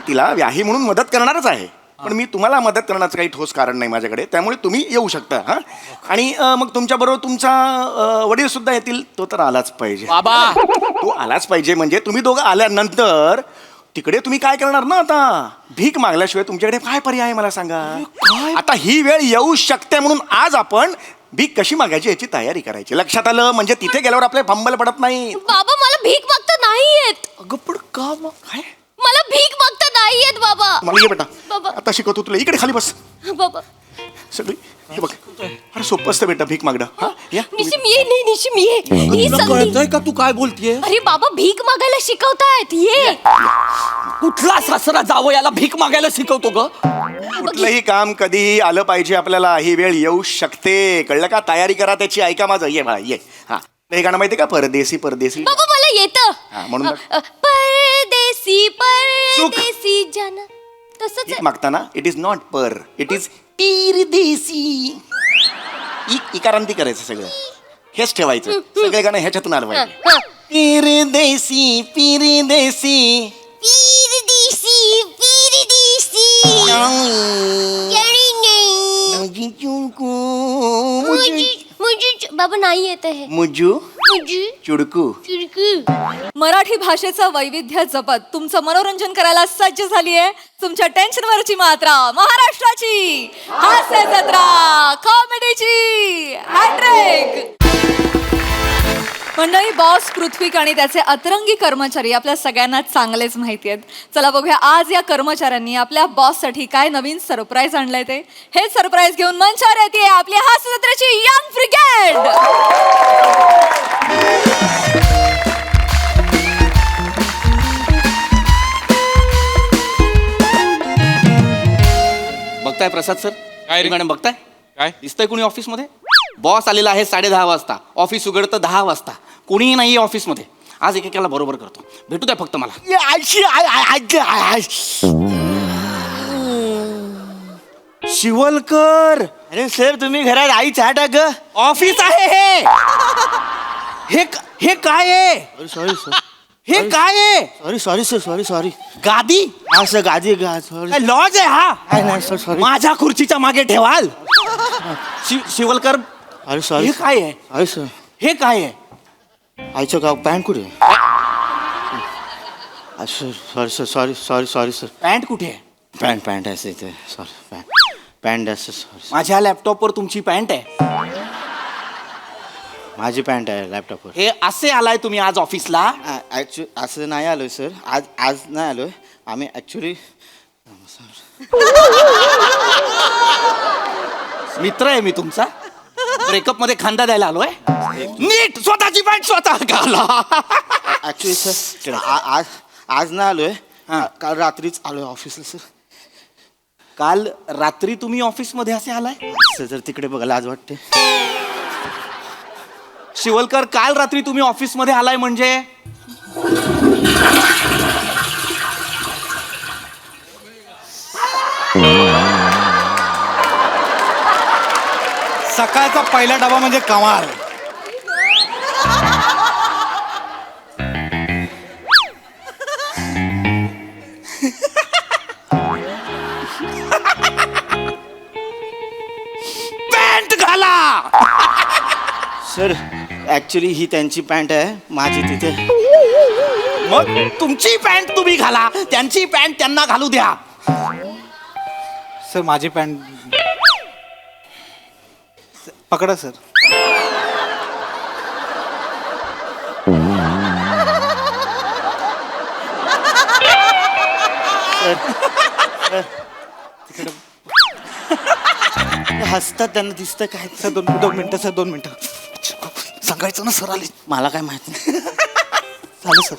तिला व्याही म्हणून मदत करणारच आहे, पण मी तुम्हाला मदत करण्याचं काही ठोस कारण नाही माझ्याकडे, त्यामुळे तुम्ही येऊ शकता. हां, आणि मग तुमच्याबरोबर तुमचा वडील सुद्धा येतील. तो तर आलाच पाहिजे बाबा. तो आलाच पाहिजे. म्हणजे तुम्ही दोघं आल्यानंतर तिकडे तुम्ही काय करणार ना? आता भीक मागल्याशिवाय तुमच्याकडे काय पर्याय आहे मला सांगा. आता ही वेळ येऊ शकते म्हणून आज आपण भीक कशी मागायची याची तयारी करायची. लक्षात आलं? म्हणजे तिथे गेल्यावर आपले फंबल पडत नाही. बाबा मला भीक मागता नाही येत. अगं पण का मग? काय मला भीक मागता नाही येत बाबा. मला ये बेटा, बाबा. आता शिकवतो तुला. इकडे खाली बस. बाबा सगळी हे बघ, अरे सोपं असतं बेटा भीक मागणं. हा या निशिम ये, नाही निशिम ये. ही तुला संधी. कळतंय का तू काय बोलतीये? अरे बाबा भीक मागायला शिकवतायत. ये. कुठला सासरा जावं याला भीक मागायला शिकवतो ग? कुठलंही काम कधीही आलं पाहिजे आपल्याला. ही वेळ येऊ शकते, कळलं का? तयारी करा त्याची. ऐका माझं. ये बाळा ये. हा, हे गाणं माहितीये का? परदेसी परदेसी. बाबा मला येतं. हा, म्हणून बघ. परदेसी परदेसी जन. तसंच भीक मागताना इट इज नॉट पर, इट इज परदेसी. इकारांती करायचं सगळं. हेच ठेवायचं. सगळे गाणं ह्याच्यातून आलं पाहिजे. परदेसी परदेसी परदेसी परदेसी. बाबा नाही येत आहे. मुजू चुडकू. मराठी भाषेचं वैविध्य जपत तुमचं मनोरंजन करायला सज्ज झाली आहे तुमच्या टेन्शनवरची मात्रा, महाराष्ट्राची हास्य जत्रा, कॉमेडीची हॅट्रिक. मंडळी, बॉस पृथ्वीक आणि त्याचे अतरंगी कर्मचारी आपल्या सगळ्यांना चांगलेच माहिती आहेत. चला बघूया आज या कर्मचाऱ्यांनी आपल्या बॉससाठी काय नवीन सरप्राईज आणलंय ते. हे सरप्राईज घेऊन मंचावर येते आपली हास्य जत्रेची यंग ब्रिगेड. बघताय प्रसाद सर? काय रे? मॅडम बघताय? काय दिसतंय कुणी ऑफिसमध्ये? बॉस आलेला आहे 10:30 वाजता. ऑफिस उघडतं 10 वाजता. कुणीही नाही ऑफिसमध्ये. आज एकेकाला बरोबर करतो. भेटू द्या फक्त मला. शिवलकर. अरे सर तुम्ही घरात आई चहा टाक. ऑफिस आहे हे काय आहे? सॉरी सर, हे काय आहे? Sorry sir, sorry. गादी? हा सर गादी सॉरी. लॉज आहे हा? नाही सर, सॉरी. माझ्या खुर्चीच्या मागे ठेवाल? शिवलकर अरे सॉरी. हे काय आहे? अरे सर हे काय आहे? आईचं गाव पॅन्ट कुठे? Sorry sir, sorry sir. Pant कुठे आहे? पॅन्ट आहे इथे. सॉरी पॅन्ट आहे सॉरी. माझ्या लॅपटॉपवर तुमची पॅन्ट आहे. माझी पॅन्ट आहे लॅपटॉपवर. हे असे आलाय तुम्ही आज ऑफिसला? ॲक्च्युली असं नाही आलोय सर. आज नाही आलोय आम्ही ॲक्च्युली. मित्र आहे मी तुमचा. ब्रेकअप मध्ये खांदा द्यायला आलोय. नीट स्वतःची पॅन्ट स्वतः घाला. ॲक्च्युली सर आज नाही आलोय. काल रात्रीच आलोय ऑफिसला सर. काल रात्री तुम्ही ऑफिस मध्ये असे आलाय? सर जर तिकडे बघा लाज वाटते. शिवलकर, काल रात्री तुम्ही ऑफिस मध्ये आलाय म्हणजे? सकाळचा पहिला डबा म्हणजे कमाल. पॅन्ट घाला. सर ॲक्च्युली ही त्यांची पॅन्ट आहे, माझी तिथे. मग तुमची पॅन्ट तुम्ही घाला, त्यांची पॅन्ट त्यांना घालू द्या. सर माझी पॅन्ट पकडा सर. हसतात त्यांना दिसतं काय. सर दोन मिनिटं सर, 2 मिनिटं. सांगायचं ना सर आले. मला काय माहित नाही. झालं सर.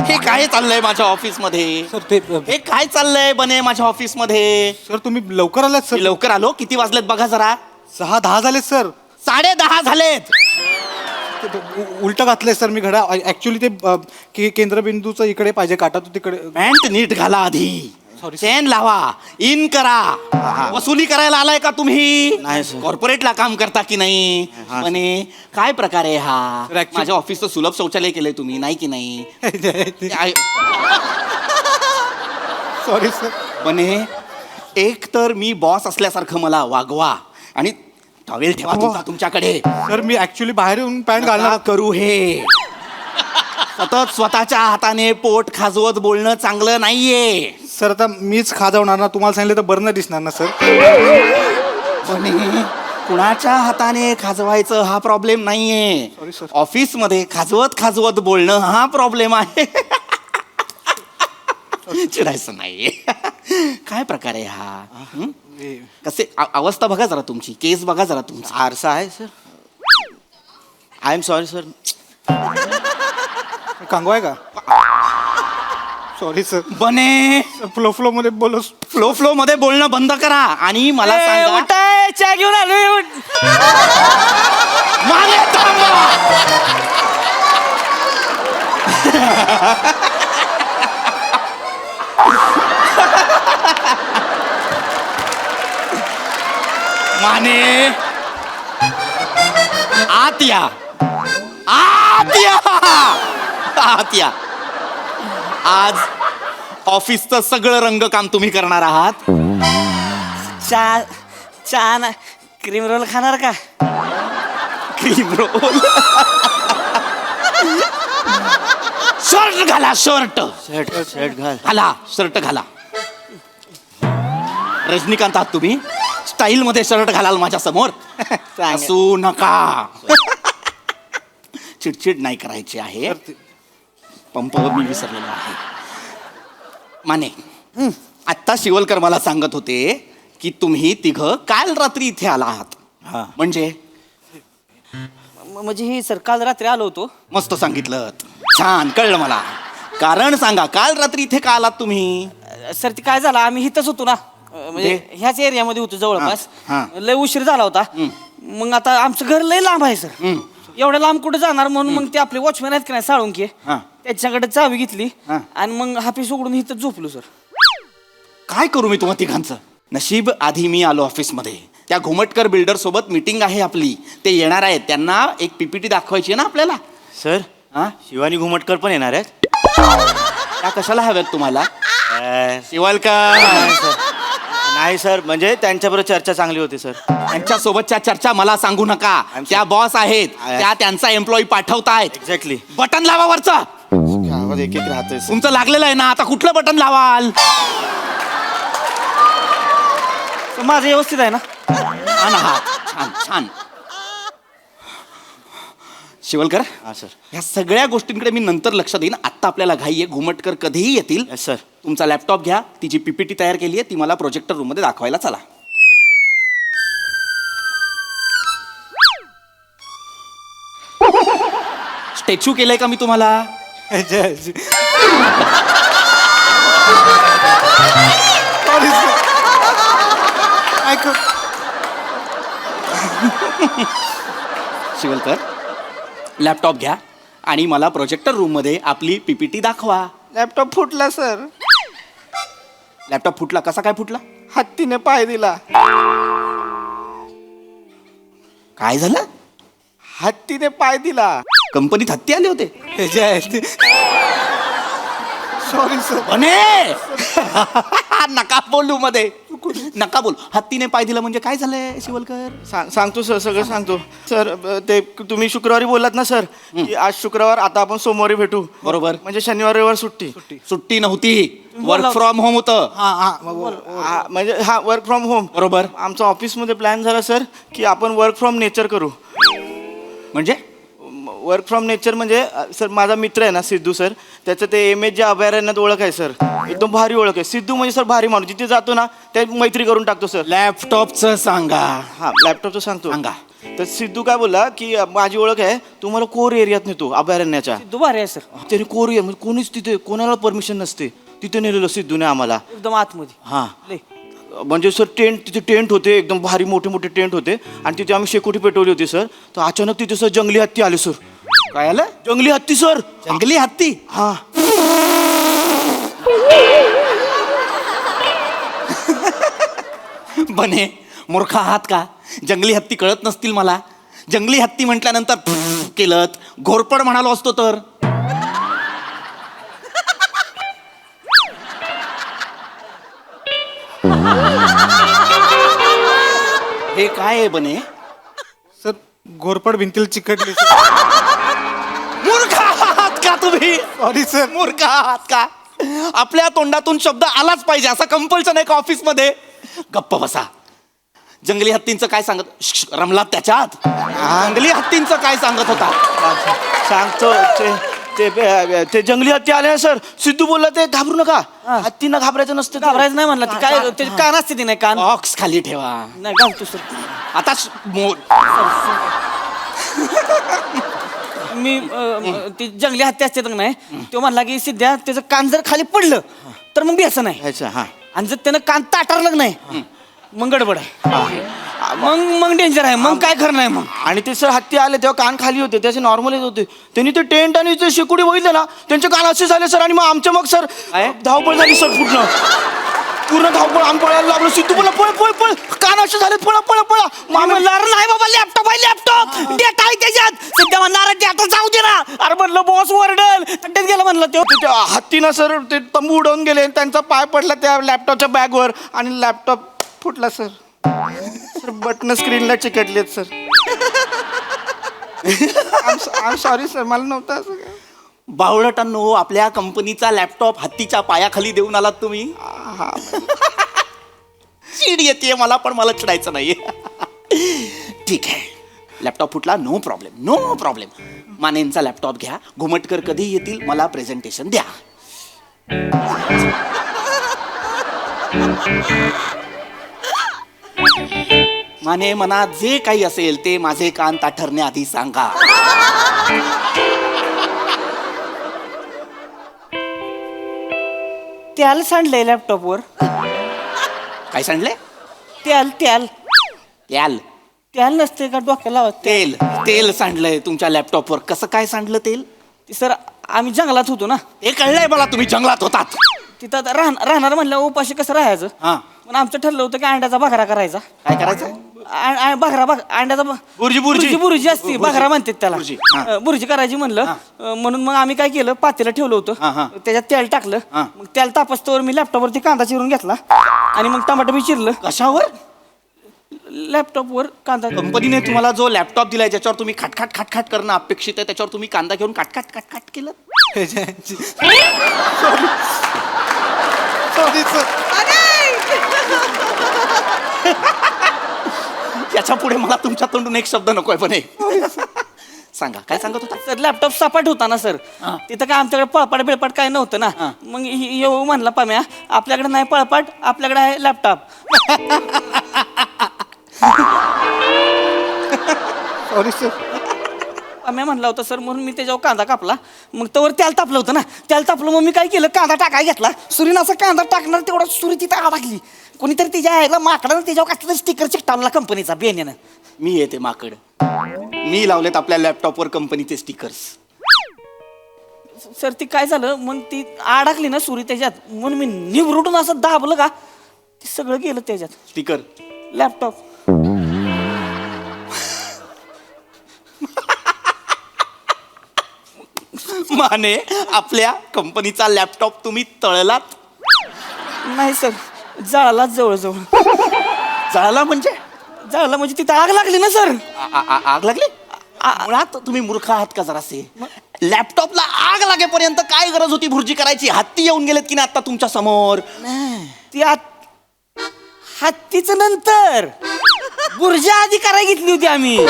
हे काय चाललंय माझ्या ऑफिस मध्ये? सर ते हे काय चाललंय बने माझ्या ऑफिस मध्ये? सर तुम्ही लवकर आलात सर. मी लवकर आलो. किती वाजलेत बघा जरा. 6:10 झाले सर. 10:30 झालेत. उलट घातलंय सर मी घड्याळ. ऍक्च्युली ते केंद्रबिंदूचं इकडे पाहिजे, काटा तो तिकडे. पॅन्ट नीट घाला आधी. चेन लावा. इन करा. वसुली करायला आलाय का तुम्ही? नाही सर. कॉर्पोरेटला काम करता की नाही? हा, म्हणे काय प्रकार आहे हा? actually- माझ्या ऑफिसचं सुलभ शौचालय केलंय तुम्ही, नाही की नाही? Sorry sir. बने एक तर मी बॉस असल्यासारखं मला वागवा आणि टॉवेल ठेवा तुमचा तुमच्याकडे. सर मी ऍक्च्युली बाहेर येऊन पॅन्ट नका घालणार. करू हे. सतत स्वतःच्या हाताने पोट खाजवत बोलणं चांगलं नाहीये. सर आता मीच खाजवणार ना, तुम्हाला सांगितलं तर बरं नाही दिसणार ना सर. बने कुणाच्या हाताने खाजवायचं हा प्रॉब्लेम नाहीये. Sorry, sir. ऑफिसमध्ये खाजवत खाजवत बोलणं हा प्रॉब्लेम आहे. चिडायचं नाहीये. काय प्रकार आहे हा? हं? कसे अवस्था बघा जरा तुमची, केस बघा जरा तुमची. आरसा आहे sir. I am sorry sir. कांगवा आहे का? Sorry sir. बने फ्लो फ्लो मध्ये बोलो. फ्लो मध्ये बोलणं बंद करा आणि मला सांगा. चहा घेऊन आलो. मागे थांबा. माने आत या. आत या. आत या. आज ऑफिसचं सगळं रंगकाम तुम्ही करणार आहात. चहा ना क्रीम रोल खाणार का? Cream roll. शर्ट घाला. शर्ट शर्ट घाल. घाला. शर्ट घाला. रजनीकांत आहात तुम्ही. स्टाईल मध्ये शर्ट घालाल माझ्या समोर. असू नका. चिडचिड नाही करायची आहे. पंप मी विसरलेलो आहे. माने आत्ता शिवलकर मला सांगत होते की तुम्ही तिघं काल रात्री इथे आला आहात. म्हणजे म्हणजे ही सर काल रात्री आलो होतो. मस्त सांगितलं. छान कळलं मला. कारण सांगा काल रात्री इथे का आलात तुम्ही? सर ते काय झालं, आम्ही इथंच होतो ना, म्हणजे ह्याच एरियामध्ये होतो जवळपास. हा. लय उशीर झाला होता. मग आता आमचं घर लय लांब आहे सर. एवढ्या लांब कुठे जाणार म्हणून मग ते आपले वॉचमॅन आहेत की नाही साळुंके, हा. त्याच्याकडे चावी घेतली हा. आणि मग हापीस उघडून इथं झोपलो सर. काय करू मी तुम्हा तिघांचं? नशीब आधी मी आलो ऑफिसमध्ये. त्या घुमटकर बिल्डर सोबत मीटिंग आहे आपली. ते येणार आहेत. त्यांना एक पीपीटी दाखवायची आहे ना आपल्याला. सर हा? शिवानी घुमटकर पण येणार आहेत. त्या कशाला हव्यात तुम्हाला? शिवलकर नाही सर, म्हणजे त्यांच्याबरोबर चर्चा चांगली होती सर. त्यांच्या सोबतच्या चर्चा मला सांगू नका. त्या बॉस आहेत. त्या त्यांचा एम्प्लॉई पाठवतायत. एक्झॅक्टली. बटन लावा वरचं. आवाज एक एक राहतोय सर. तुमचं लागलेलं आहे ना. आता कुठलं बटन लावाल? माझं व्यवस्थित आहे ना? छान आहात. छान छान. शिवलकर हा सर. ह्या सगळ्या गोष्टींकडे मी नंतर लक्ष देईन. आत्ता आपल्याला घाई आहे. घुमटकर कधीही येतील. Yes sir. तुमचा लॅपटॉप घ्या. तिची पीपीटी तयार केली आहे. ती मला प्रोजेक्टर रूम मध्ये दाखवायला चला. स्टॅच्यू केलंय का मी तुम्हाला? Sorry sir. ऐक. शिवलकर लॅपटॉप घ्या आणि मला प्रोजेक्टर रूम मध्ये आपली पीपीटी दाखवा. लॅपटॉप फुटला सर. लॅपटॉप फुटला? कसा काय फुटला? हत्तीने पाय दिला. काय झालं? हत्तीने पाय दिला. कंपनीत हत्ती आले होते? Sorry sir. बने नका बोलू मध्ये. नका बोल. हत्तीने पाय दिला म्हणजे काय झालंय शिवलकर? सांगतो सर, सगळं सांगतो सर. ते तुम्ही शुक्रवारी बोललात ना सर की आज शुक्रवार, आता आपण सोमवारी भेटू. बरोबर. म्हणजे शनिवार रविवार सुट्टी. सुट्टी नव्हती. वर्क फ्रॉम होम होतं. म्हणजे हा वर्क फ्रॉम होम. बरोबर. आमचा ऑफिसमध्ये प्लॅन झाला सर की आपण वर्क फ्रॉम नेचर करू. म्हणजे वर्क फ्रॉम नेचर म्हणजे सर माझा मित्र आहे ना सिद्धू सर, त्याचं ते एम एच जे अभयारण्यात ओळख आहे सर. एकदम भारी ओळख आहे. सिद्धू म्हणजे सर भारी माणूस. जिथे जातो ना त्या मैत्री करून टाकतो सर. लॅपटॉपचं सांगा. हा लॅपटॉपचं सांगतो. सांगा. तर सिद्धू काय बोलला की माझी ओळख आहे, तुम्हाला कोर एरियात नेतो अभयारण्याच्या. सिद्धू भारी आहे सर. त्याने कोर एरिया म्हणजे कोणीच तिथे कोणाला परमिशन नसते तिथे नेलेलं सिद्धूने आम्हाला. एकदम आतमध्ये. हा म्हणजे सर तिथे टेंट होते. एकदम भारी मोठे मोठे टेंट होते आणि तिथे आम्ही शेकोटी पेटवली होती सर. तर अचानक तिथे सर जंगली हत्ती आले सर. काय आलं? जंगली हत्ती सर. जंगली हत्ती? हा. बने मूर्ख आहात का? जंगली हत्ती कळत नसतील मला? जंगली हत्ती म्हटल्यानंतर केलं घोरपड म्हणालो असतो तर. हे काय आहे बने? सर घोरपड भिंतीला चिकटली मूर्ख आहात का तुम्ही? Sorry sir. मूर्ख आहात का? आपल्या तोंडातून शब्द आलाच पाहिजे असं कंपल्शन आहे का ऑफिसमध्ये? गप्प बसा. जंगली हत्तींचं काय सांगत रमलात त्याच्यात? जंगली हत्तींचं काय सांगत होता? सांगतो ते जंगली हत्ती आले ना सर. सिद्धू बोलला ते घाबरू नका, हत्तींना घाबरायचं नसतं. घाबरायचं नाही म्हणलं ते काय ते कान असते ते नाही कान बॉक्स खाली ठेवा. नाही घालतो सर. आता मी ती जंगली हत्ती असते तर नाही तो म्हणला की सिद्ध्या त्याचं कान जर खाली पडलं तर मग बेसन नाही, ह्याचं, हा. आणि जर त्यानं कान ताटारलं नाही मग गडबड आहे, मग डेंजर आहे, मग काय खरं नाही. मग आणि ते सर हत्ती आले तेव्हा कान खाली होते, त्याचे नॉर्मल येत होते. त्यांनी ते टेंट आणि ते शेकोडी बघितलं ना, त्यांचे कान असे झाले सर. आणि मग आमच्या मग सर धावपळ झाली सर. पूर्ण धावपळ. आम्ही पळायला लागलो. सिद्धू बोला पळ पळ पळ, कान असे झाले, पळा पळा पळा. मग आम्ही म्हणलं अरे नाही बाबा लॅपटॉप आहे, लॅपटॉप डेटा आहे त्याच्यात. सध्या म्हणणार डेटा जाऊ दे ना. अरे म्हणलं बॉस वरडल तड्यात गेला म्हणलं तो. ते हत्तीनं सर ते तंबू उडवून गेले आणि त्यांचा पाय पडला त्या लॅपटॉपच्या बॅगवर आणि लॅपटॉप फुटला सर. सर बटन स्क्रीनला चिकटलेत सर. आय सॉरी सर, मला नव्हतं असं काय. बावळटांनो, आपल्या कंपनीचा लॅपटॉप हत्तीच्या पायाखाली देऊन आलात तुम्ही. चिड येते मला, पण मला चिडायचं नाहीये. ठीक आहे, लॅपटॉप फुटला, नो प्रॉब्लेम, नो प्रॉब्लेम. मानेंचा लॅपटॉप घ्या. घुमटकर कधी येतील मला प्रेझेंटेशन द्या. माने, मनात जे काही असेल ते माझे कान ताठरण्याआधी सांगा. त्याला सांडलंय लॅपटॉपवर. काय सांडले? त्याल त्याल याल त्याल नसते का डोक्याला लावत ते. तेल तेल सांडलंय तुमच्या लॅपटॉपवर. कसं काय सांडलं तेल? सर आम्ही जंगलात होतो ना, हे कळलंय मला, तुम्ही जंगलात होतात. तिथं आता राहणार म्हणलं उपाशी कसं राहायचं. हा, पण आमचं ठरलं होतं की अंड्याचा बघरा करायचा. काय करायचं? अंड्याचा बुर्जी असते, बघरा म्हणतात त्याला. बुर्जी, हा. बुर्जी करायची म्हणलं. म्हणून मग आम्ही काय केलं, पातेलं ठेवलं हा, हा. होतं, त्याच्यात तेल टाकलं. हा. मग तेल तापस्तवर मी लॅपटॉपवरती कांदा चिरून घेतला आणि मग टमाटर बी चिरलं. कशावर? लॅपटॉपवर कांदा. कंपनीने तुम्हाला जो लॅपटॉप दिलाय ज्याच्यावर तुम्ही खाटखाट खाटखाट करणं अपेक्षित आहे, त्याच्यावर तुम्ही कांदा घेऊन काटकाट काटकाट केलं. Sorry sir. याच्या पुढे मला तुमच्या तोंडून एक शब्द नकोय. पण सांगा, काय सांगत होता? सर लॅपटॉप सपाट होता ना सर. हा. तिथं काय आमच्याकडे पळपाट बिळपाट काय नव्हतं ना. हा. मग येऊ म्हणला पाम्या, आपल्याकडे नाही पळपाट, आपल्याकडे आहे लॅपटॉप. Sorry sir. पाम्या म्हणला होता सर, म्हणून मी त्याच्यावर कांदा कापला. मग तवर त्याला तापलं होतं ना, त्याला तापलं. मग मी काय केलं, कांदा टाकाय घेतला. सुरीनं असा कांदा टाकणार तेवढा सुरी तिथं अडकली. कोणीतरी तिच्या आईला माकडानं त्याच्यावर कसलं स्टिकर चिकटावला कंपनीचा बेण्यानं. मी येते माकड. मी लावलेत आपल्या लॅपटॉपवर कंपनीचे स्टिकर्स. सर ती काय झालं, मग ती अडकली ना सुरी त्याच्यात, म्हणून मी निवडून असं दाबलं का ते सगळं गेलं त्याच्यात. Sticker laptop. माने, आपल्या कंपनीचा लॅपटॉप तुम्ही तळलात? नाही सर, जळाला जवळजवळ. जळाला म्हणजे? जळाला म्हणजे तिथं आग लागली ना सर. आग लागली? मुळात तुम्ही मूर्ख आहात का जरासे? लॅपटॉपला आग लागेपर्यंत काय गरज होती भुर्जी करायची? हत्ती येऊन गेलेत की नाही आता तुमच्या समोर? ती हत्तीच नंतर बुर्जी आधी करायला घेतली होती आम्ही.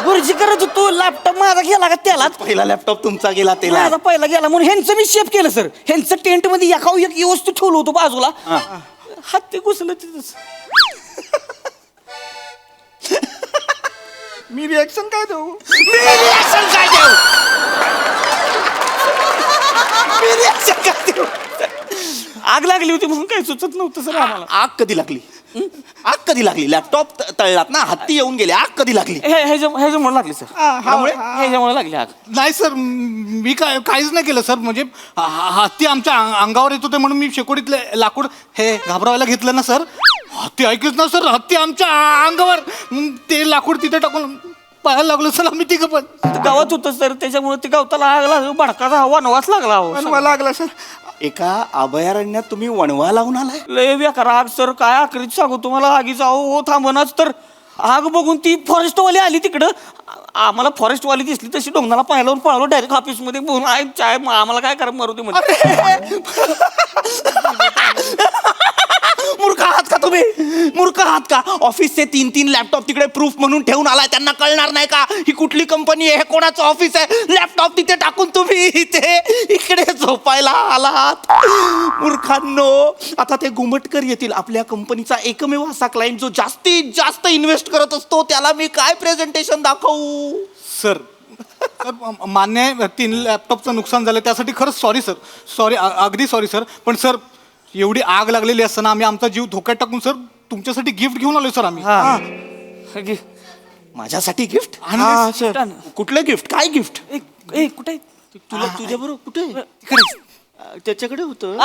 बुर्जी करत होतो, लॅपटॉप माझा गेला का त्यालाच. पहिला लॅपटॉप तुमचा गेला त्याला. माझा पहिला गेला म्हणून ह्यांचं मी शेप केलं सर. ह्यांचं टेंट मध्ये एका एक वस्तू ठेवलं होतं बाजूला. हत्ती घुसलं तिथंच. मी रिॲक्शन काय देऊ? मी reaction काय देऊ? मी reaction काय देऊ? आग लागली होती म्हणून काही सुचत नव्हतं सर आम्हाला. आग कधी लागली? आग कधी लागली? लॅपटॉप तळलात ना, हत्ती येऊन गेले, आग कधी लागली? ह्याच्यामुळे लागली सर. ह्याच्यामुळे लागली आग. नाही सर, मी काहीच नाही केलं सर. म्हणजे हत्ती आमच्या अंगावर येत होते म्हणून मी शेकोडीतले लाकूड हे घाबरावायला घेतलं ना सर. हत्ती ऐकच ना सर, हत्ती आमच्या अंगावर. ते लाकूड तिथे टाकून पाहायला लागलो सर आम्ही तिघं पण. गावात होतं सर, त्याच्यामुळे ते गावताला आग लागली, भडकाचा वनवास लागला. मला लागला सर. एका अभयारण्यात तुम्ही वणवा लावून आलाय? लय बेकार आग सर, काय आखरीत सांगू तुम्हाला, आगीचा हो थांबनाच तर आग बघून ती फॉरेस्टवाली आली तिकडं. आम्हाला फॉरेस्टवाली दिसली तशी डोंगराला पाहिलं पळालो डायरेक्ट ऑफिसमध्ये बोलून आहे चाय आम्हाला काय करा मरू दे म्हणजे. मूर्ख आहात का तुम्ही? मूर्ख आहात का? ऑफिसचे 3-3 लॅपटॉप तिकडे प्रूफ म्हणून ठेवून आलाय, त्यांना कळणार नाही का ही कुठली कंपनी आहे, हे कोणाचं ऑफिस आहे? लॅपटॉप तिथे टाकून तुम्ही इथे इकडे झोपायला आलात. मूर्खांनो, आता ते गुमटकर येतील, आपल्या कंपनीचा एकमेव असा क्लायंट जो जास्तीत जास्त इन्व्हेस्ट करत असतो, त्याला मी काय प्रेझेंटेशन दाखवू? सर मान्य आहे 3 लॅपटॉपचं नुकसान झालं त्यासाठी खरंच सॉरी सर. सॉरी, अगदी सॉरी सर. पण सर एवढी आग लागलेली असताना आम्ही आमचा जीव धोक्यात टाकून सर तुमच्यासाठी गिफ्ट घेऊन आलोय सर आम्ही. माझ्यासाठी गिफ्ट? हा सर. कुठलं गिफ्ट? काय गिफ्ट? ए कुठे तुला तुझ्या बरोबर कुठे आहे? तिकडे त्याच्याकडे होतं.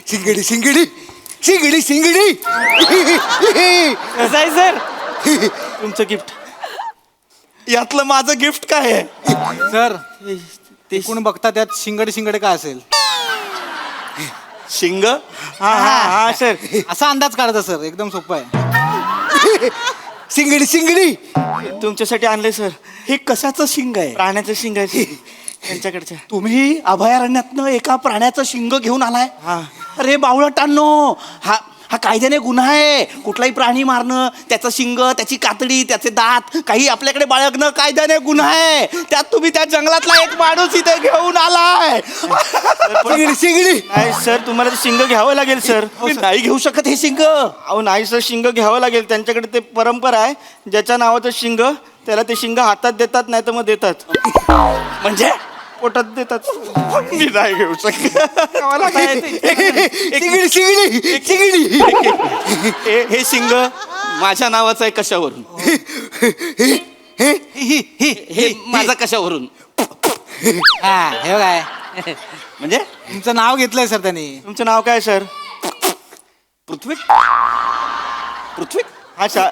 शिंगडी शिंगडी शिंगडी शिंगडी. कसं आहे सर तुमचं गिफ्ट. यातलं माझं गिफ्ट काय आहे? सर ते कोण बघता त्यात शिंगडे शिंगडे काय असेल शिंग? हा हा हा सर. असा अंदाज काढायचा सर, एकदम सोपं आहे. शिंगडी शिंगडी. तुमच्यासाठी आणले सर. हे कशाचं शिंग आहे? प्राण्याचं शिंग आहे त्यांच्याकडचं. तुम्ही अभयारण्यातनं एका प्राण्याचं शिंग घेऊन आलाय? हा. अरे बावळटांनो, हा हा कायद्याने गुन्हा आहे. कुठलाही प्राणी मारणं, त्याचं शिंग, त्याची कातडी, त्याचे दात काही आपल्याकडे बाळगणं कायद्याने गुन्हा आहे. त्यात तुम्ही त्या जंगलातला एक माणूस इथे घेऊन आलाय. शिंगडी शिंगडी. नाही सर, तुम्हाला ते शिंग घ्यावं लागेल सर. मी नाही घेऊ शकत हे शिंग. अहो नाही सर, शिंग घ्यावं लागेल. त्यांच्याकडे ते परंपरा आहे, ज्याच्या नावाचं शिंग त्याला ते शिंग हातात देतात, नाही तर मग देतात. म्हणजे पोटात देतात. मी नाही घेऊ शकत. शिंगडी शिंगडी शिंगडी. हे शिंग माझ्या नावाचं आहे कशावरून? हे माझं कशावरून? हा हे काय म्हणजे तुमचं नाव घेतलंय सर त्यांनी. तुमचं नाव काय सर? पृथ्वी? पृथ्वी? हा सर.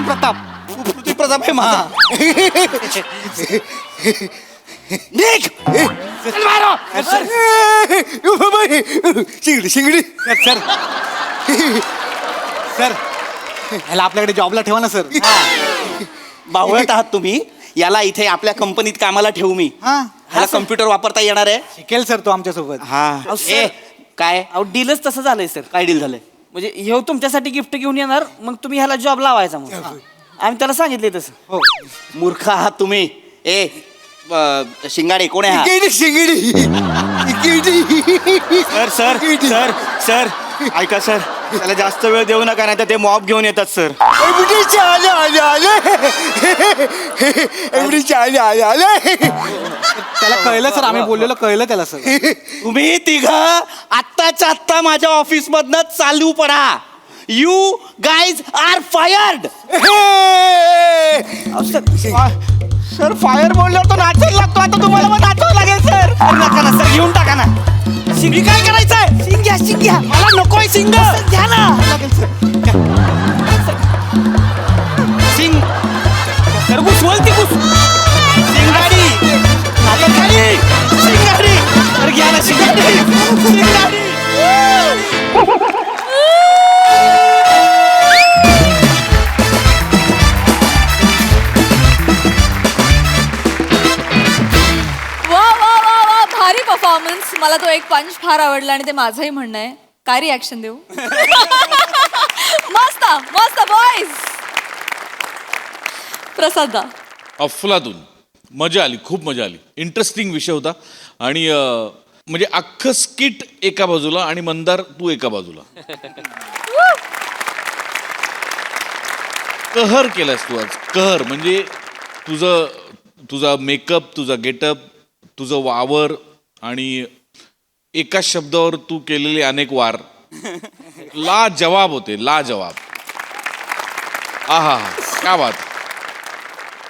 प्रताप. पृथ्वी प्रताप आहे माझा. निघ! शिंगडी शिंगडी. सर सर ह्याला आपल्याकडे जॉबला ठेवा ना सर. बावळट आहात तुम्ही. याला इथे आपल्या कंपनीत कामाला ठेवू मी. हा ह्याला कम्प्युटर वापरता येणार आहे? शिकेल सर तो आमच्यासोबत. हा. ए, काय अहो डीलच तसं झालंय सर. काय डील झालंय? म्हणजे ह्यो तुमच्यासाठी गिफ्ट घेऊन येणार, मग तुम्ही ह्याला जॉब लावायचा. मग आम्ही त्याला सांगितले तसं. हो मूर्ख आहात तुम्ही. ए शिंगाडे कोण आहे हा? शिंगडी शिंगडी शिंगडी. सर सर सर सर ऐका सर, त्याला जास्त वेळ देऊ नका, नाही तर ते मॉब घेऊन येतात सर. एवढी आले आले आले. एवढी आले आले आले. त्याला कळलं सर, आम्ही बोललेलं कळलं त्याला सर. तुम्ही तिघ आत्ताच्या आत्ता माझ्या ऑफिस मधनं चालू पडा. You guys are fired. Sir fire बोलल्यावर तो नाचायला लागतो. आता तुम्हाला मग नाचावं लागेल सर. नका ना सर, घेऊन टाका ना. मी काय करायचंय? शिंग घ्या, शिंग घ्या. मला नकोय शिंग. घ्या ना. शिंग सर घुसवल ती घुस. शिंगाडी शिंगाडी शिंगाडी. सर घ्या ना शिंग. शिंगाडी. वा वा वा वा, भारी परफॉर्मन्स. मला तो एक पंच फार आवडला आणि ते माझंही म्हणणं आहे. काय रिॲक्शन देऊ? मस्त मस्त बॉईज. प्रसाद दा. अफलातून मजा आली, खूप मजा आली. इंटरेस्टिंग विषय होता आणि म्हणजे अख्खं स्किट एका बाजूला आणि मंदार तू एका बाजूला. कहर केलास तू आज. कहर म्हणजे तुझा मेकअप, तुझा गेटअप, तुझं वावर आणि एकाच शब्दावर तू केलेले अनेक वार ला जवाब होते, ला जवाब. आहा, क्या बात.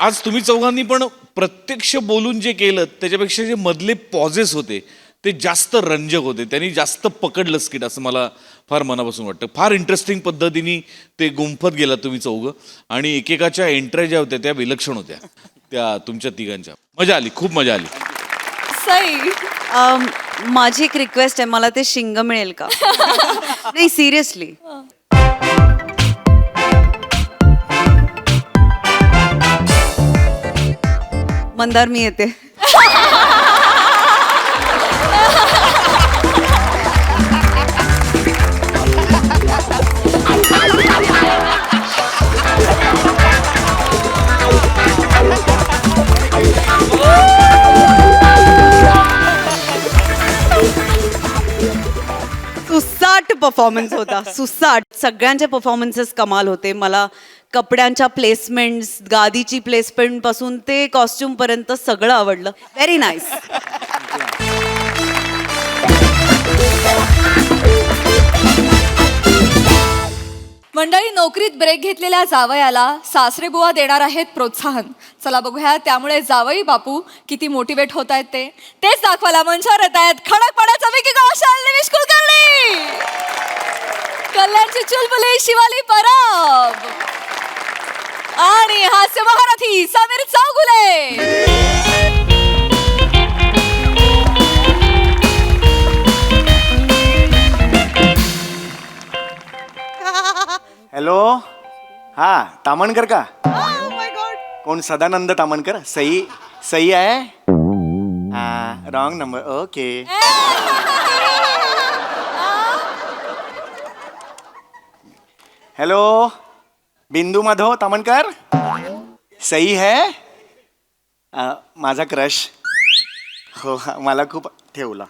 आज तुम्ही चौघांनी पण प्रत्यक्ष बोलून जे केलं त्याच्यापेक्षा जे मधले पॉझेस होते ते जास्त रंजक होते, त्यांनी जास्त पकडलं स्किट असं मला फार मनापासून वाटतं. फार इंटरेस्टिंग पद्धतीने ते गुंफत गेला तुम्ही चौघं, आणि एकेकाच्या एंट्र्या ज्या होत्या त्या विलक्षण होत्या, त्या तुमच्या तिघांच्या. मजा आली, खूप मजा आली. सई, माझी एक रिक्वेस्ट आहे, मला ते शिंग मिळेल का? नाही, सिरियसली. मंदार, मी येते. सुसाट परफॉर्मन्स होता, सुसाट. सगळ्यांचे परफॉर्मन्सेस कमाल होते. मला कपड्यांच्या प्लेसमेंट्स, गादीची प्लेसमेंट पासून ते कॉस्ट्युम पर्यंत सगळं आवडलं. Very nice. मंडळी, नोकरीत ब्रेक घेतलेल्या जावयाला सासरे बुवा देणार आहेत प्रोत्साहन. चला बघूया त्यामुळे जावई बापू किती मोटिवेट होत आहेत तेच दाखवायला मंचावर येत आहेत खडकपणाचा विकी कौशल, निमिष कुलकर्णी, कल्याणची चुलबुली शिवाली परब आणि हास्य महारथी समीर चौगुले. हॅलो, हा तामणकर का? कोण? सदानंद तामणकर. सई सई आहे? हा, रॉंग नंबर. ओके. हॅलो, बिंदू माधव तामणकर. सई है? माझा क्रश. हो, मला खूप ठेवला.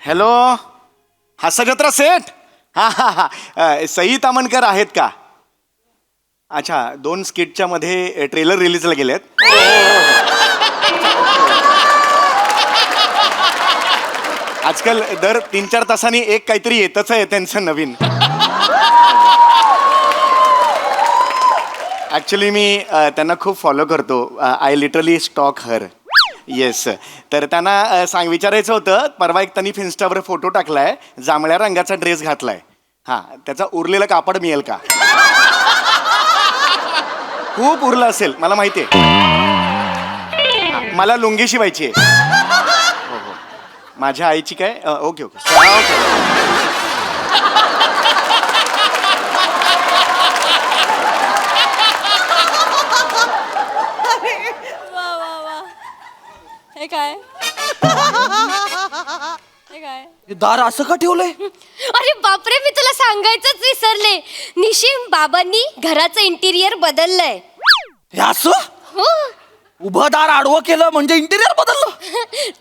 हॅलो, हास्यजत्रा सेट. हा हा हा, सई तामणकर आहेत का? अच्छा, 2 स्किटच्या मध्ये ट्रेलर रिलीजला गेलेत. आजकाल दर 3-4 तासांनी एक काहीतरी येतच आहे त्यांचं नवीन. ॲक्च्युली मी त्यांना खूप फॉलो करतो. I literally stock her. Yes. तर त्यांना विचारायचं होतं, परवा एक त्यांनी इन्स्टावर फोटो टाकलाय, जांभळ्या रंगाचा ड्रेस घातलाय. हां, त्याचा उरलेलं कापड मिळेल का? खूप उरलं असेल, मला माहिती आहे. मला लुंगी शिवायची आहे. हो हो, माझ्या आईची काय? Okay okay. हे काय? हे काय? दार असं का ठेवलंय? अरे बापरे, मी तुला सांगायचंच विसरले. निशिम बाबांनी घराचं इंटिरियर बदललंय. हे असं हो. उभं दार आडवं केलं म्हणजे इंटिरियर बदललं?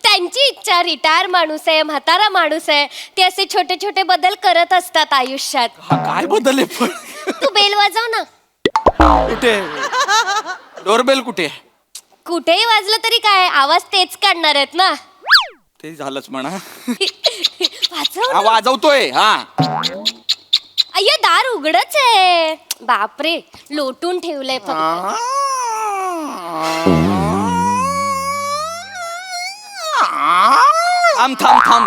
त्यांची इच्छा. रिटायर माणूस आहे, म्हातारा माणूस आहे, ते असे छोटे छोटे बदल करत असतात आयुष्यात. हा, काय बदलले पण? तू बेल वाजव ना. कुठे डोरबेल? कुठे? कुठेही वाजलं तरी काय, आवाज तेच काढणार आहेत ना. ते झालंच म्हणा. वाजव हा, ना. वाजवतोय. हा, अय्यो, दार उघडच आहे. बापरे, लोटून ठेवलंय फक्त. थांब थांब थांब.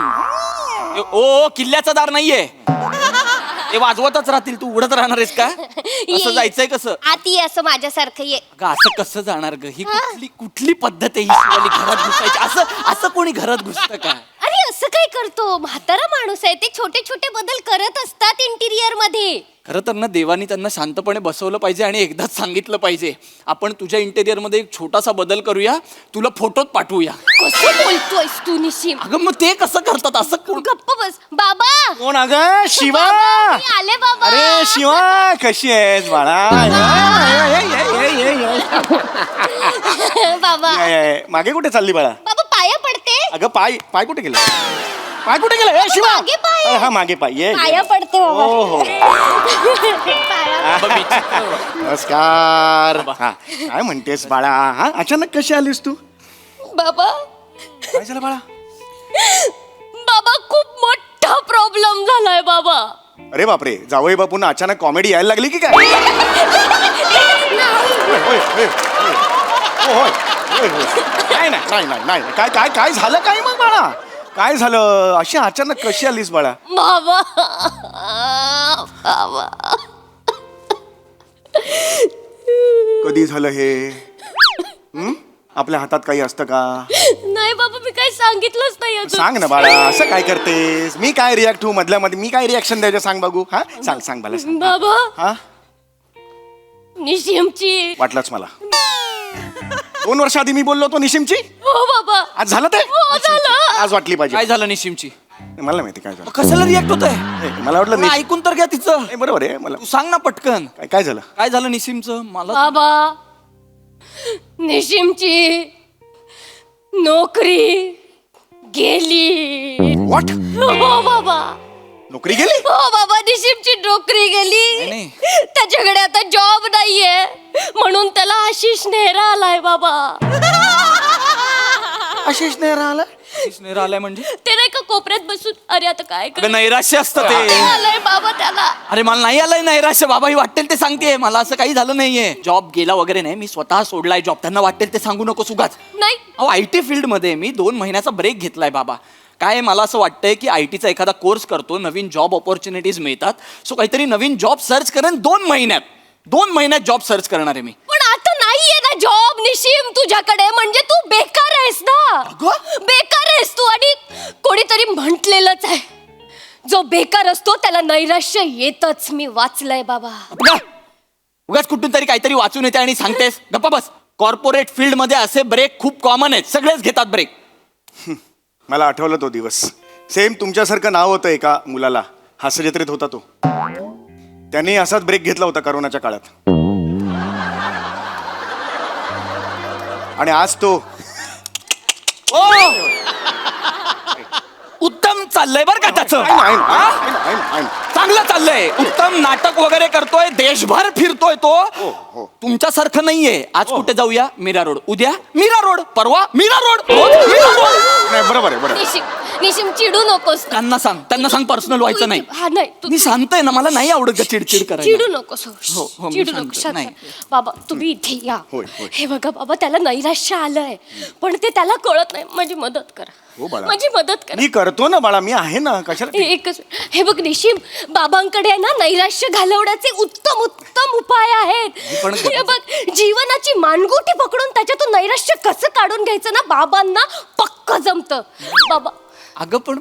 ओ, किल्ल्याचं दार नाहीये. ते वाजवतच राहतील, तू उघडत राहणार आहेस का? असं जायचंय कसं? आत ये, असं माझ्यासारखं ये. अगं, असं कसं जाणार ग? ही कुठली कुठली पद्धत आहे ही शिवाली घरात घुसायची? असं असं कोणी घरात घुसतं का? अरे असं काय करतो? म्हातारा माणूस आहे, ते छोटे छोटे बदल करत असतात इंटिरियर मध्ये. खरं तर ना, देवानी त्यांना शांतपणे बसवलं पाहिजे आणि एकदाच सांगितलं पाहिजे, आपण तुझ्या इंटेरियर मध्ये एक छोटासा बदल करूया, तुला फोटोत पाठवूया. कसं बोलतोयस तू निशिम? अगं, मग ते कसं करतात? असं कोण? गप्प बस. बाबा, कोण? अगं शिवा. बाबा, मी आले बाबा. अरे शिवा, कशी आहेस बाळा? बाबा, मागे कुठे चालली बाळा? बाबा पाया पडते. अगं पाय पाय कुठे गेला? पाय कुठे गेला ए शिवा मागे पाय. अरे, हा मागे पाय ये पाया पडते बाबा हो हो पाया. नमस्कार हा काय म्हणतेस बाळा हा अचानक कशी आलीस तू बाबा काय झालं बाळा बाबा खूप मोठा प्रॉब्लेम झालाय बाबा. अरे बापरे जावई बापून अचानक कॉमेडी यायला लागली की काय होय, होय, होय, होय. हो, होय, होय, होय. नाही नाही नाही नाही नाही काय काय काय झालं काय मग बाळा काय झालं अशी अचानक कशी आलीस बाळा बाबा बाबा कधी झालं हे आपल्या हातात काही असतं का नाही बाबा मी काही सांगितलंच नाही अजून. सांग ना बाळा असं काय करतेस मी काय रिॲक्ट होऊ मधल्या मध्ये मी काय रिॲक्शन द्यायचं सांग बघू हा सांग सांग बाळा सांग बाबा हा निशिमची वाटलंच मला 2 वर्ष आधी मी बोललो होतो निशिमची हो बाबा आज झालं ते हो झालं. आज वाटली पाहिजे काय झालं निशिमची मला नाही माहिती काय झालं कशाला रिॲक्ट होत आहे हे, मला वाटलं निशिम- ऐकून तर घ्या तिचं नाही, बरोबर आहे मला तू सांग ना पटकन काय काय झालं काय झालं निशिमचं मला बाबा निशिमची नोकरी गेली. व्हॉट हो बाबा नोकरी गेली हो बाबा निशिमची नोकरी गेली. नाही. त्याच्याकडे आता जॉब नाहीये म्हणून त्याला आशिष नेहरा आलाय बाबा. आशिष नाही राहिला स्नेह आलाय म्हणजे ते नाही का कोपऱ्यात बसून अरे आता काय अगं नैराश्य असतं ते आलंय बाबा त्याला. अरे मला नाही आलंय नैराश्य बाबा ही वाटेल ते सांगते मला असं काही झालं नाहीये जॉब गेला वगैरे नाही मी स्वतः सोडलाय जॉब त्यांना वाटेल ते सांगू नको उगाच नाही अहो IT फील्डमध्ये मी 2 महिन्याचा ब्रेक घेतलाय बाबा काय मला असं वाटतंय की ITचा एखादा कोर्स करतो नवीन जॉब ऑपॉर्च्युनिटीज मिळतात सो काहीतरी नवीन जॉब सर्च करेन 2 महिन्यात जॉब सर्च करणार आहे मी पण आता नाहीये ना जॉब निशिम तुझ्याकडे म्हणजे तू बेकार आहेस ना. बेकार आहेस तू आणि कोणीतरी म्हटलेलंच आहे जो बेकार असतो त्याला नैराश्य येतच. मी वाचलंय बाबा. उगाच कुठून तरी काहीतरी वाचून येते आणि सांगतेस गप्पा बस कॉर्पोरेट फील्ड मध्ये असे ब्रेक खूप कॉमन आहेत सगळेच घेतात ब्रेक मला आठवलं तो दिवस सेम तुमच्यासारखं नाव होतं एका मुलाला हास्यजत्रेत होता तो त्यांनी असाच ब्रेक घेतला होता करोनाच्या काळात आणि आज तो उत्तम चाललंय बरं का त्याचं चांगलं चाललंय उत्तम नाटक वगैरे करतोय देशभर फिरतोय तो तुमच्यासारखं नाहीये आज कुठे जाऊया मीरा रोड उद्या मीरा रोड परवा मीरा रोड नाही बरोबर आहे बरोबर निशिम निशिम चिडू नकोस. त्यांना सांग पर्सनल व्हायचं नाही हा नाही तू मी सांगतोय ना मला नाही आवडत चिडचिड करायला चिडू नकोस हो, मी चिडू सांगतो. नकोस शांत नाही. राहा. बाबा तुम्ही इथे या होय, होय. हे बघा बाबा त्याला नैराश्य आलंय पण ते त्याला कळत नाही माझी मदत करा हो बाळा. माझी मदत करा. मी करतो ना बाळा मी आहे ना कशाला एकच हे बघ निशिम बाबांकडे आहे ना नैराश्य घालवण्याचे उत्तम उत्तम उपाय आहेत. हे बघ जीवनाची मानगुटी पकडून त्याच्यातून नैराश्य कसं काढून घ्यायचं ना बाबांना पक्क जमतं. बाबा अगं पण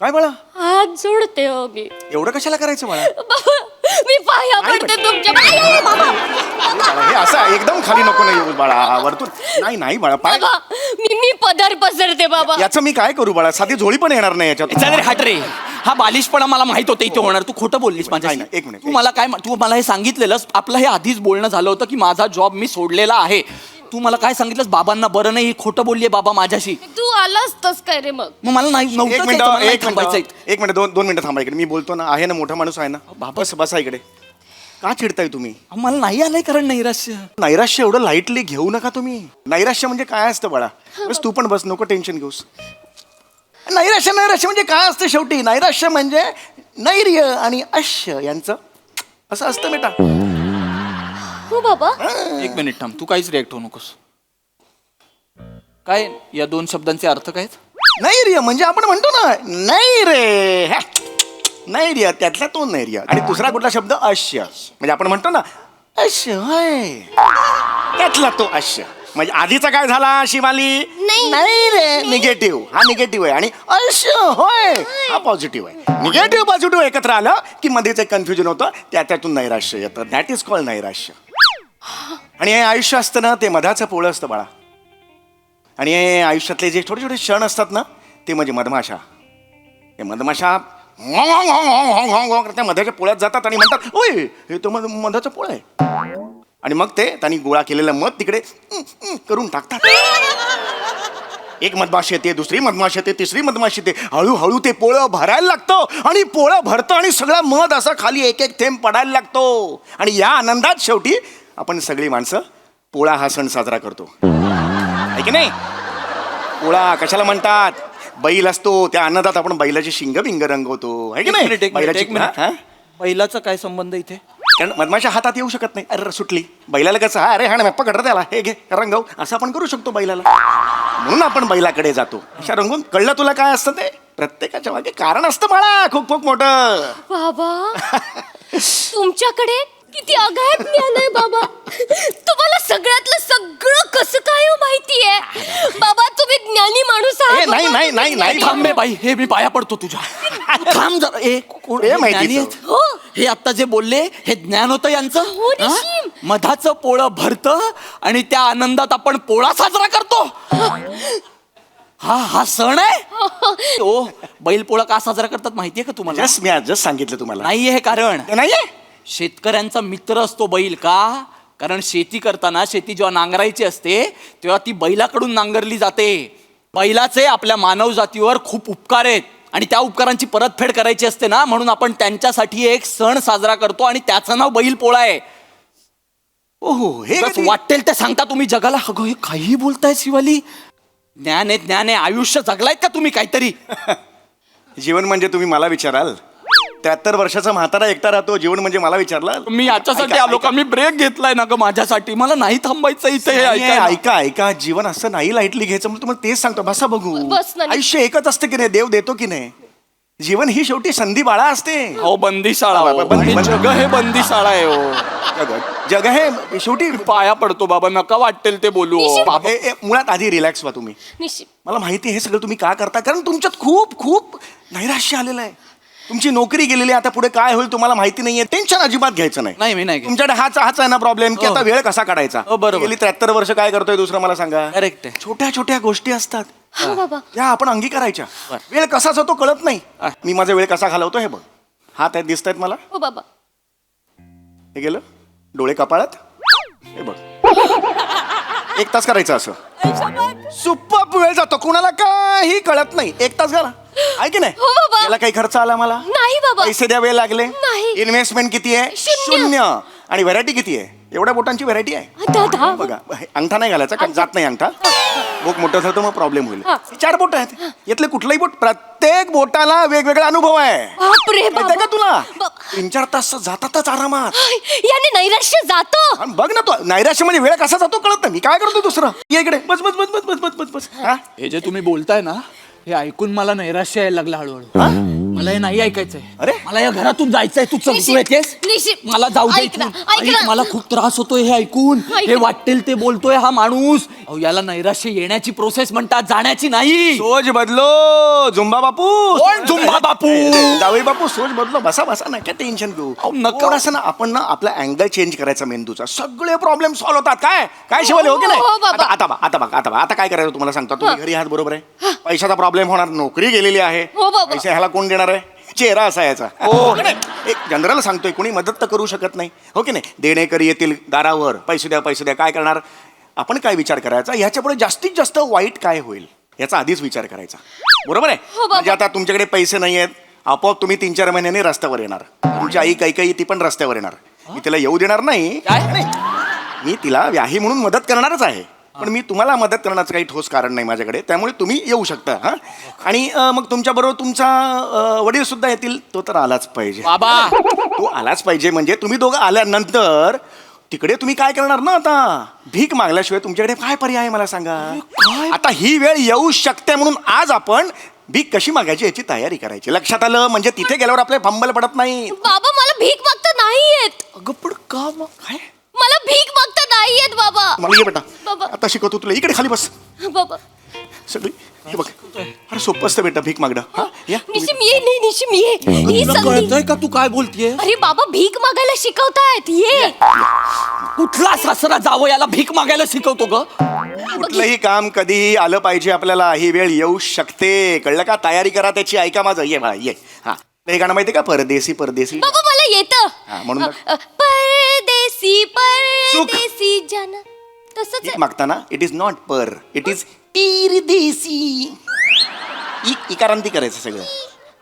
काय बाळा हात जोडते हो मी. एवढं कशाला करायचं बाळा बाबा मी पाया पडते तुमच्या बाबा बाळा, हे असं एकदम खाली नको नाही येऊ बाळा वरतून नाही नाही बाळा पाय बाबा मी पदर पसरते बाबा. याचं मी काय करू बाळा साधी झोळी पण येणार नाही याच्यात चल रे हट रे हा बालिशपणा मला माहित होतं इथे होणार तू खोटं बोललीस माझ्याशी नाही, एक मिनिट. तू मला काय तू मला हे सांगितलेलंस आपलं हे आधीच बोलणं झालं होतं की माझा जॉब मी सोडलेला आहे तू मला काय सांगितलंस बाबांना बरं नाही खोटं बोललीये बाबा माझ्याशी तू आलास तस काय रे मग. मग मला नाही नव्हतं एक जायचं, मला नाही मिनिट थांबायचं इथे. एक मिनिट 2 मिनिटं थांबा इकडे मी बोलतो ना आहे ना मोठा माणूस आहे ना बस बसा इकडे का चिडताय तुम्ही मला नाही आलंय कारण नैराश्य नैराश्य एवढं लाईटली घेऊ नका तुम्ही नैराश्य म्हणजे काय असतं बाळा बस तू पण बस नको टेन्शन घेऊस नैराश्य म्हणजे काय असतं शेवटी नैराश्य म्हणजे नैर्य आणि अश्य यांचं असं असतं बेटा हो बाबा एक मिनिट थांब तू काहीच रिॲक्ट होऊ नकोस काय या 2 शब्दांचे अर्थ काय आहेत? नैर्य म्हणजे आपण म्हणतो ना नैरे नैर्य त्यातला तो नैर्य आणि दुसरा कुठला शब्द अश्य म्हणजे आपण म्हणतो ना अश्य होय त्यातला तो अश्य म्हणजे आधीचा काय झाला शिवाली नाही रे निगेटिव्ह हा निगेटिव्ह आहे आणि अश्य होय हा पॉझिटिव्ह आहे निगेटिव्ह पॉझिटिव्ह एकत्र आलं की मध्येच एक कन्फ्युजन होतं त्यातून नैराश्य येतं दॅट इज कॉल्ड नैराश्य आणि हे आयुष्य असतं ना ते मधाचं पोळं असतं बाळा आणि हे आयुष्यातले जे छोटे छोटे क्षण असतात ना ते म्हणजे मधमाशा हे मधमाशा त्या मधाच्या पोळ्यात जातात आणि म्हणतात ओय हे तर मधाचं पोळं आहे आणि मग ते त्यांनी गोळा केलेलं मध तिकडे करून टाकतात एक मधमाशी येते, दुसरी मधमाशी येते, तिसरी मधमाशी येते, हळूहळू ते पोळं भरायला लागतं आणि पोळं भरतं आणि सगळा मध असा खाली एक एक थेंब पडायला लागतो आणि या आनंदात शेवटी आपण सगळी माणसं पोळा हा सण साजरा करतो, आहे की नाही? पोळा कशाला म्हणतात? बैल असतो, त्या आनंदात आपण बैलाची शिंग बिंग रंगवतो, आहे की नाही? बैलाची हा? बैलाचा काय संबंध इथे? कारण मधमाशा हातात येऊ शकत नाही. अरे सुटली बैलाला कसं, हा अरे हा ना पकड रे त्याला, हे घे रंगव, असं आपण करू शकतो बैलाला. म्हणून आपण बैलाकडे जातो. अशा रंगून कळलं तुला काय असतं ते? प्रत्येकाच्या मागे कारण असतं मला खूप खूप मोठं. बाबा तुमच्याकडे किती अगाध ज्ञान आहे बाबा. तुम्हाला सगळ्यातलं सगळं कसं काय हो माहितीये बाबा? तुम्ही ज्ञानी माणूस आहात ए, नाही बाबा. नाही नाही नाही थांब बे बाई, हे मी पाया पडतो तुझ्या. तू थांब जरा. कोण हे हे माहितीच. ज्ञानी आहेत? हो. हे आता जे बोलले हे ज्ञान होतं यांचं. हो, निशिम. हा? मधाचं पोळं भरतं आणि त्या आनंदात आपण पोळा साजरा करतो. हा सण आहे. ओ बैल पोळा का साजरा करतात माहितीये का तुम्हाला? जस्ट मी आज जस्ट सांगितलं तुम्हाला. नाहीये हे कारण. ते नाहीये. शेतकऱ्यांचा मित्र असतो बैल. का? कारण शेती करताना शेती जेव्हा नांगरायची असते तेव्हा ती बैलाकडून नांगरली जाते. बैलाचे आपल्या मानव जातीवर खूप उपकार आहेत आणि त्या उपकारांची परतफेड करायची असते ना, म्हणून आपण त्यांच्यासाठी एक सण साजरा करतो आणि त्याचं नाव बैल पोळा आहे. ओहो हे उगाच कधी- वाटेल ते सांगता तुम्ही जगाला. अगं हे काही बोलताय शिवाली. ज्ञान आहे आयुष्य जगलायत का तुम्ही काहीतरी? जीवन म्हणजे तुम्ही मला विचाराल? 73 वर्षाचा म्हातारा एकटा राहतो, जीवन म्हणजे मला विचारला? मी याच्यासाठी ऐका, आलो का? मी ब्रेक घेतलाय ना ग माझ्यासाठी. मला नाही थांबायचं इथे हे नाही, ऐकायला. ऐका ऐका, जीवन असं नाही लाईटली घ्यायचं. म्हणून तुम्हाला तेच सांगतो, बसा बघू. बस ना. आयुष्य एकच असतं की नाही? देव देतो की नाही? जीवन ही शेवटी संधी बाळा असते. हो बंदीशाळा हो. हे जग हे बंदीशाळा आहे हो. जग हे शेवटी. पाया पडतो बाबा, नका वाटेल ते बोलू हो. बाबा मुळात आधी रिलॅक्स व्हा तुम्ही. निशिम मला माहिती आहे हे सगळं तुम्ही का करता, कारण तुमच्यात खूप खूप नैराश्य आलेलं आहे. तुमची नोकरी गेलेली आहे, आता पुढे काय होईल तुम्हाला माहिती नाहीये. टेन्शन अजिबात घ्यायचं नाही, मी नाही. नाही घेत. तुमच्याकडे हाच आहे ना प्रॉब्लेम की हो. आता वेळ कसा काढायचा. हो, बरोबर. गेली 73 वर्ष काय करतोय दुसरं मला सांगा. करेक्ट आहे. छोट्या छोट्या गोष्टी असतात हा बाबा. त्या आपण अंगीकारायच्या. वेळ कसा जातो कळत नाही. मी माझा वेळ कसा घालवतो हे बघ. हात आहेत दिसत आहेत मला. हो बाबा. हे गेलं डोळे कपाळात. हे बघ 1 तास करायचं असं. सुप्प वेळ जातो, कुणाला काही कळत नाही. 1 तास झाला, आहे की नाही? हो बाबा. याला काही खर्च आला मला? नाही बाबा. पैसे द्यावे लागले? नाही. इन्व्हेस्टमेंट किती आहे? शून्य. 0. आणि व्हरायटी किती आहे? एवढ्या बोटांची व्हरायटी आहे. दादा बघा हे अंगठा नाही घालायचा, कारण जात नाही अंगठा. बोट मोठं झालं तर मग प्रॉब्लेम होईल. हा. 4 बोट आहेत. यातले कुठलंही बोट, प्रत्येक बोटाला वेगवेगळा अनुभव आहे. बापरे माहिती आहे का बाबा. तुला? बाप. 3-4 तास जातातच आरामात. याने नैराश्य जातं. आणि बघ ना तो नैराश्य म्हणजे वेळ कसा जातो कळत नाही. मी काय करतो दुसरं? ये इकडे बस बस बस बस बस बस बस बस. हा? हे जे तुम्ही बोलताय ना हे ऐकून मला नैराश्य यायला लागलं हळूहळू. मला हे नाही ऐकायचंय. अरे? मला या घरातून जायचंय. तू निशिम, येतेस? निशिम. मला जाऊ दे ऐक ना, इथून. ऐक ना. ऐक, मला खूप त्रास होतोय हे ऐकून. ऐक हे ना. वाटेल ते बोलतोय हा माणूस. अहो याला नैराश्य येण्याची प्रोसेस म्हणतात, जाण्याची नाही. सोच बदलो झुंबा बापू. कोण झुंबा बापू? जावई बापू सोच बदलो. बसा बसा, नका टेन्शन घेऊ. अहो, नका. थोडासा ना आपण ना आपला अँगल चेंज करायचा मेंदूचा. सगळे प्रॉब्लेम सॉल्व्ह होतात. काय काय शिवाले हो की नाही? हो, बाबा. आता काय करायचं तुम्हाला सांगतो. तुम्ही घरी आहात बरोबर आहे. पैशाचा प्रॉब्लेम होणार, नोकरी गेलेली आहे. हो, बाबा. पैसे ह्याला कोण देणार आहे? चेहरा असा याचा. हो की नाही? एक जनरल सांगतोय, कोणी मदत तर करू शकत नाही. हो की नाही? देणेकरी येतील दारावर, पैसे द्या पैसे द्या. काय करणार आपण? काय विचार करायचा ह्याच्यापुढे जास्तीत जास्त वाईट काय होईल याचा आधीच विचार करायचा. बरोबर आहे? हो, बाबा. म्हणजे आता तुमच्याकडे पैसे नाही आहेत, आपोआप तुम्ही 3-4 महिन्यांनी रस्त्यावर येणार. तुमची आई काही ती पण रस्त्यावर येणार. मी तिला येऊ देणार नाही. नाही, मी तिला व्याही म्हणून मदत करणारच आहे, पण मी तुम्हाला मदत करण्याचं काही ठोस कारण नाही माझ्याकडे. त्यामुळे तुम्ही येऊ शकता. हा? आणि मग तुमच्याबरोबर तुमचा वडील सुद्धा येतील. तो तर आलाच पाहिजे बाबा. तो आलाच पाहिजे. म्हणजे तुम्ही दोघं आल्यानंतर तिकडे तुम्ही काय करणार ना? आता भीक मागल्याशिवाय तुमच्याकडे काय पर्याय आहे मला सांगा. आता ही वेळ येऊ शकते म्हणून आज आपण भीक कशी मागायची याची तयारी करायची. लक्षात आलं? म्हणजे तिथे गेल्यावर आपले फंबल पडत नाही. बाबा मला भीक मागता नाही येत. अगं पण का मग? काय मला भीक मागता नाही येत बाबा. मला ये बेटा, बाबा. आता शिकवतो तुला. इकडे खाली बस. बाबा सगळी हे बघ. अरे सोपं असतं बेटा भीक मागणं. हा या निशिम ये. नाही निशिम ये. ही तुला संधी. कळतंय का तू काय बोलतीये? अरे बाबा भीक मागायला शिकवतायत. ये. कुठला सासरा जावं याला भीक मागायला शिकवतो ग? कुठलंही काम कधीही आलं पाहिजे आपल्याला. ही वेळ येऊ शकते, कळलं का? तयारी करा त्याची. ऐका माझं. ये बाळा ये. हा हे गाणं माहितीये का? परदेसी परदेसी. बाबा मला येतं. हा, म्हणून बघ. परदेसी परदेसी जाना. तसंच भीक आहे. मागताना इट इज नॉट पर, इट इज पिरदेसी इकारांती करायचं सगळं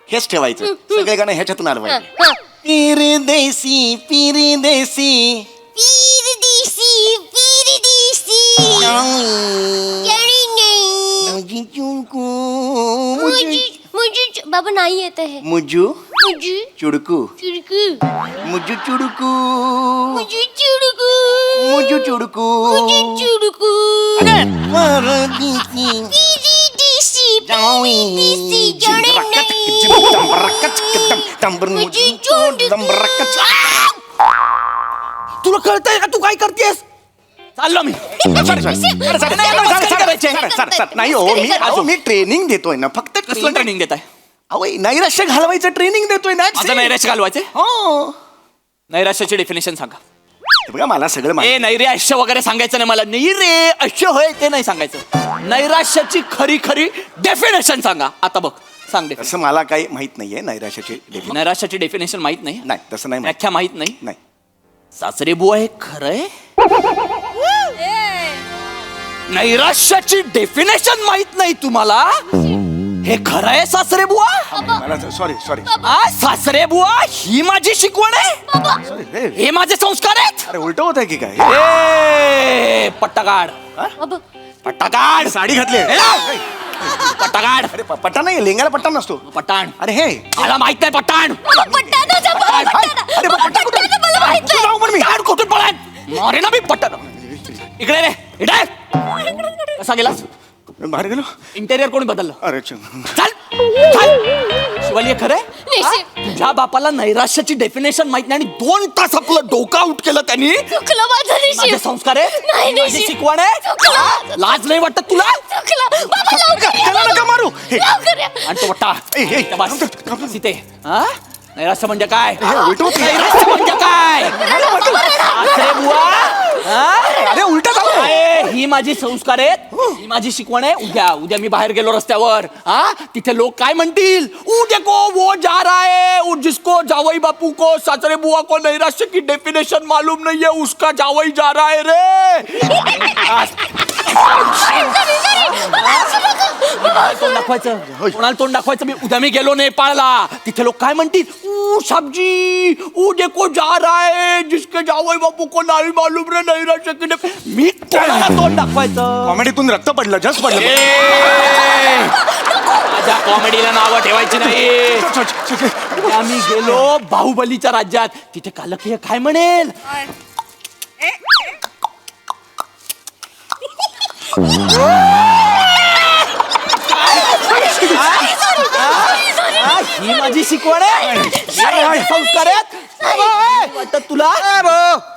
हेच ठेवायचं सगळे गाणं ह्याच्यातून आलं पाहिजे पिरदेसी पिरदेसी मुझे चुड़कू मुझे बाबा नाही येत आहे मुझू मुझे चुड़कू चिड़कू मुझू चुड़कू मुझे चिड़कू मुझू चुड़कू मुझे चिड़कू परदेसी पीरदेसी जाऊई पीरदेसी जाने नहीं मुझे तुला कळतंय का तू काय करतेस चाललो मी नाही हो मी ट्रेनिंग देतोय ना फक्त कसलं ट्रेनिंग देताय अहो नैराश्य घालवायचं ट्रेनिंग देतोय ना माझं नैराश्य घालवायचंय हो नैराश्याची डेफिनेशन सांगा हे बघा मला सगळं ए नैराश्य वगैरे सांगायचं नाही मला नैराश्य होय ते नाही सांगायचं नैराश्याची खरी खरी डेफिनेशन सांगा आता बघ सांग definition. तसं मला काही माहित नाहीये नैराश्याची definition. नैराश्याची डेफिनेशन माहित नाही नाही तसं नाही व्याख्या माहित नाही नाही सासरे बुवा हे खरंय नैराश्याची डेफिनेशन माहित नाही तुम्हाला हे खरं आहे सासरे बुवा मला सॉरी सासरे बुवा ही माझी शिकवण आहे सॉरी हे माझे संस्कार आहेत अरे उलट होत आहे की काय ए, पट्टा काढ बाबा पट्टा काढ साडी घातली ए, लाव. पट्टा काढ अरे पट्टा नाही लेंगाला पट्टा नसतो पट्टाण अरे हे मला माहित नाही पट्टाण पट्टाना जा बाबा पट्टाना अरे बाबा, पट्टा कुठे? पट्टाना मला माहित कुठे जाऊ पण मी? काढ कुठून पळाय मारे ना मी पट्टाण इकडे रे इकडे कसा गेलास बाहेर गेलो इंटेरियर कोणी बदललं अरे चल शिवाली हे खरंय निश्चित. तुझ्या बापाला नैराश्याची डेफिनेशन माहित नाही आणि 2 तास आपलं डोकं आउट केलं त्यांनी चुकलं माझं माझे निश्चित संस्कार नाही, आहे माझी निश्चित. शिकवण आहे चुकलं. हा? लाज नाही वाटत तुला चुकलं बाबा लवकर या, त्याला नका मारू हे, लवकर या. आणि तो वट्टा ए, ए, त्या बास. थांब. सीते हा नैराश्य म्हणजे काय हे उलट होत नाही. नैराश्य म्हणजे काय सासरे बुवा हा? अरे उलट झालं अरे, ही माझी संस्कार आहेत ही माझी शिकवण आहे उद्या मी बाहेर गेलो रस्त्यावर हा तिथे लोक काय म्हणतील देखो वो जा रहा है जिसको जावई बापू को सासरे बुआ को नैराश्य की डेफिनेशन मालूम नहीं है उसका जावई जा रहा है रे तोंड दाखवायचं कोणाला तोंड दाखवायचं मी गेलो नेपाळला तिथे लोक काय म्हणतील साबजी देखो जा रहा है जिसके जावई बापू को नाही मालूम रे नैराश्य की मी कोणाला तोंड दाखवायचं कॉमेडीतून रक्त पडलं जस्ट पडलं माझ्या कॉमेडीला नावं ठेवायची नाही आम्ही गेलो बाहुबलीच्या राज्यात तिथे कालकीय काय म्हणेल ही माझी शिकवण आहे संस्कार आहेत वाटत तुला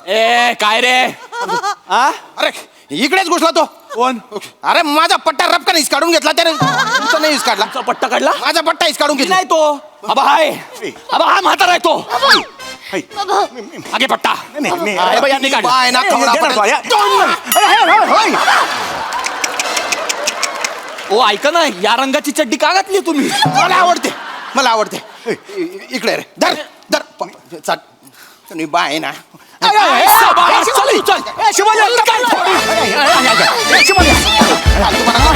ए काय रे अरे इकडेच घुसला तो कोण अरे माझा पट्टा रपका काढून घेतला त्याने तुमचा नाही काढला तुमचा पट्टा काढला माझा पट्टा काढून घेतला नाही तो अबा हाय म्हातारा आहे तो हाय. आगे पट्टा नाही, अरे बाई, यांनी काढला. बाय ना ए, खवडा दे ना पटेल. तो, या. होय, होय, होय. ओ ऐका ना या रंगाची चड्डी का घातली तुम्ही मला आवडते इकडे रे धर धर चाट तुम्ही बाय ना चल चल ए, शिवाजी, आता काय? ए, शिवाजी.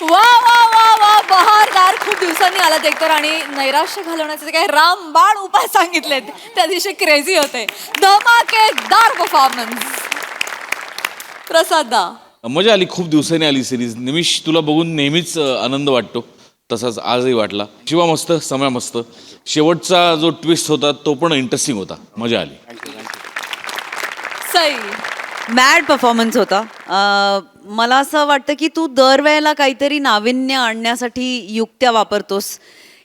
वा वा वा वा बहारदार खूप दिवसांनी आलात एकतर आणि नैराश्य घालवण्याचे जे काही रामबाण उपाय सांगितलेत त्या दिवशी क्रेझी होते धमाकेदार परफॉर्मन्स प्रसादा मजा आली खूप दिवसांनी आली सिरीज निमिष तुला बघून नेहमीच आनंद वाटतो तसाच आजही वाटला शिवा मस्त समय मस्त शेवटचा जो ट्विस्ट होता तो पण इंटरेस्टिंग होता मजा आली सई मॅड परफॉर्मन्स होता मला असं वाटतं की तू दरवेळेला काहीतरी नाविन्य आणण्यासाठी युक्त्या वापरतोस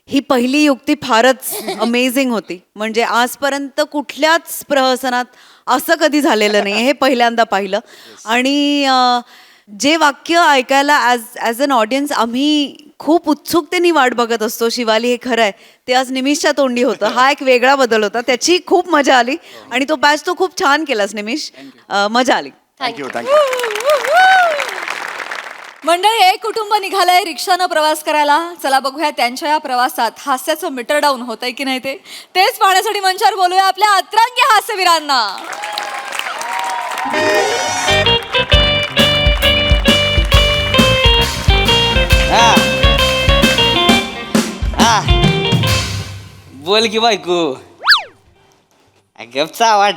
ही पहिली युक्ती फारच अमेझिंग होती म्हणजे आजपर्यंत कुठल्याच प्रहसनात असं कधी झालेलं नाही हे पहिल्यांदा पाहिलं आणि जे वाक्य ऐकायला ॲज अन ऑडियन्स आम्ही खूप उत्सुकतेने वाट बघत असतो शिवाली हे खरं आहे ते आज निमिषच्या तोंडी होतं हा एक वेगळा बदल होता त्याची खूप मजा आली आणि तो बॅच तो खूप छान केलास निमिष मजा आली थँक्यू थँक्यू मंडळी एक कुटुंब निघालंय रिक्षानं प्रवास करायला चला बघूया त्यांच्या या प्रवासात हास्याचं मीटर डाऊन होतंय की नाही तेच पाहण्यासाठी मंचावर बोलूया आपल्या अतरंगी हास्यवीरांना बोल की बायको गपचा वाट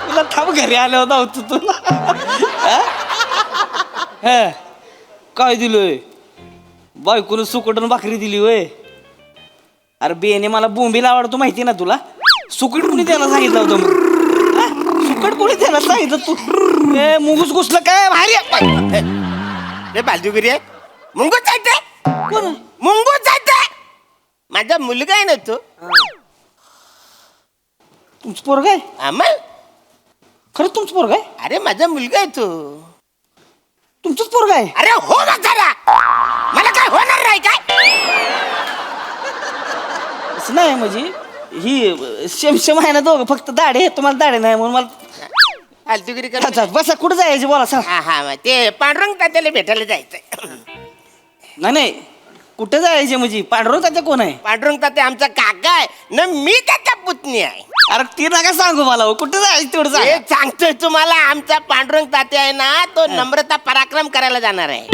तुला थांब घरी आलो होता तुला काय दिलोय बायकोनं सुकटून भाकरी दिली होय. अरे बेने मला बोंबीला आवडतो माहिती ना तुला. सुकट कोणी त्याला सांगितलं होतं मग हा? सुकट कोणी त्याला सांगितलं तू ए मुंगूस घुसलं काय भारी बाजूगिरी आहे मुंगूच जायचंय कोण मुंगूच जायचंय माझा मुलगा आहे ना तो तुमचं पोरग आहे आम्हा खरं तुमचं पोरग आहे अरे माझा मुलगा आहे तो तुमचंच पोरग आहे अरे हो ना जरा मला काय होणार नाही काय असं नाही म्हणजे ही शेमशेम आहे ना दोघं फक्त दाढे तुम्हाला दाढे नाही म्हणून मला फालतुगिरी कर अच्छा, बसा कुठं जायचे बोला सांग हा हा मग ते पांडुरंग तात्याला भेटायला जायचंय नाही कुठं जायचे म्हणजे पांडुरंग तात्या कोण आहे पांडुरंग तात्या आमचा काका आहे ना मी त्याचा पुतणी आहे अरे ती नका सांगू मला हो. कुठं जायचं तेवढं हे सांग सांगतोय तुम्हाला आमचा पांडुरंग तात्या आहे ना तो नम्रता पराक्रम करायला जाणार आहे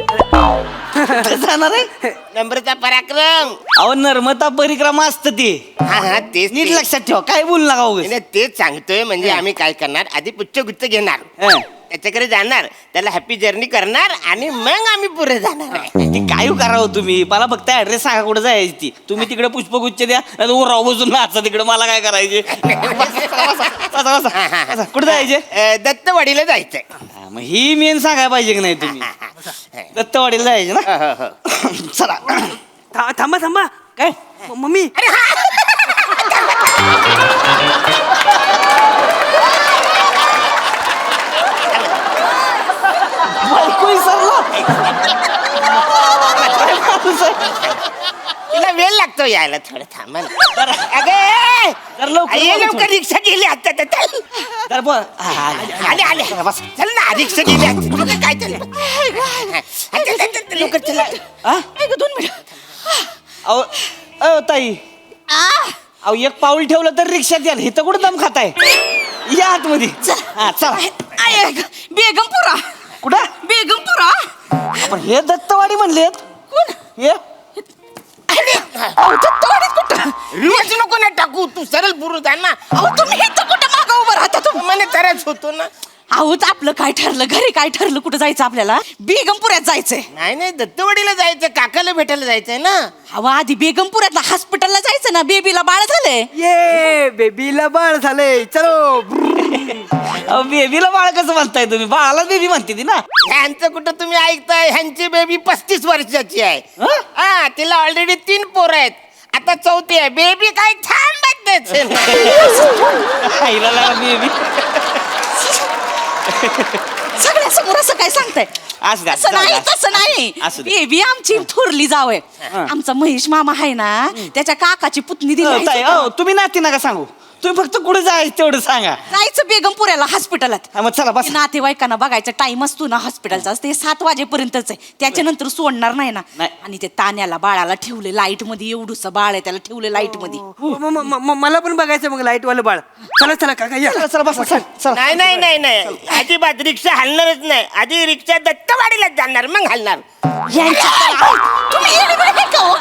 जाणार आहे नम्रता पराक्रम अहो नर्मदा परिक्रमा असतं ते हा हा तेच नीट ते. लक्षात ठेवा काय बोलू नका उगाच. नाही, तेच सांगतोय म्हणजे आम्ही काय करणार आधी पुच्छ घेणार हं. त्याच्याकडे जाणार त्याला हॅपी जर्नी करणार आणि मग आम्ही पुढे जाणार आहे ते काय करावं तुम्ही मला फक्त ऍड्रेस सांगा कुठं जायची ती तुम्ही तिकडे पुष्पगुच्छ द्या राव बसून नाचा तिकडे मला काय करायचे कुठे जायचे दत्तवाडीला जायचंय हा, मग ही मेन सांगायला पाहिजे की नाही तुम्ही दत्तवाडीला जायचे ना चला थांबा काय मम्मी तिला वेळ लागतो यायला थोडं थांबा ना अगे जरा लवकर ये बोला लवकर रिक्षा गेली आता तर चल. तर बोल आले आले चल ना रिक्षा गेली आता. तुझं काय चल लवकर चला दोन मिनिट अहो ताई अहो एक पाऊल ठेवलं तर रिक्षात याल इथं कुठं दम खाताय या आतमध्ये हा चला बेगमपुरा कुठं बेगमपुरा पण हे दत्तवाडी म्हणलेत कोण हे रिवर्स नको ना टाकू तू सरळ पुरू जा ना अहो तुम्ही इथं कुठं मागं उभं राहता तुम्ही मला तरच होतो ना आहोत आपलं काय ठरलं घरी काय ठरलं कुठं जायचं आपल्याला बेगमपुऱ्यात जायचंय नाही दत्तवाडीला जायचं काकाला भेटायला जायचंय ना हवा आधी बेगमपुऱ्यात हॉस्पिटलला जायचं ना बेबीला बाळ झालंय ये बेबीला बाळ झालंय चलो बेबीला बाळ कसं म्हणताय तुम्ही बाळाला बेबी म्हणते ती ना ह्यांचं कुठं तुम्ही ऐकताय ह्यांची बेबी 35 वर्षाची आहे हं? हा तिला ऑलरेडी 3 पोरं आहेत आता 4थी आहे बेबी काय थांबत बेबी सगळ्यासमोर असं काय सांगताय असू द्या, तसं जाऊ नाही द्या. तसं नाही असू द्या. बेबी आमची थोरली जावय आमचा महेश मामा आहे ना त्याच्या काकाची पुतणी दिली ताई तुम्ही नाती नका सांगू तुम्ही फक्त कुठे जायचं तेवढं सांगा जायचं बेगमपुऱ्याला हॉस्पिटलात हा, मग चला बस नातेवाईकांना बघायचा टाइम असतो ना हॉस्पिटलचा ते 7 वाजेपर्यंतच आहे त्याच्यानंतर सोडणार नाही ना नाही. आणि ते तान्याला बाळाला ठेवले लाईट मध्ये एवढूस बाळ आहे त्याला ठेवले लाईट मध्ये मला पण बघायचं मग लाईट वालं बाळ चला काका या चला चला बस चला नाही अजिबात रिक्षा हलणारच नाही आधी रिक्षा दत्तवाडीलाच जाणार मग हलणार तुम्ही येडे-बिडे आहे का हो?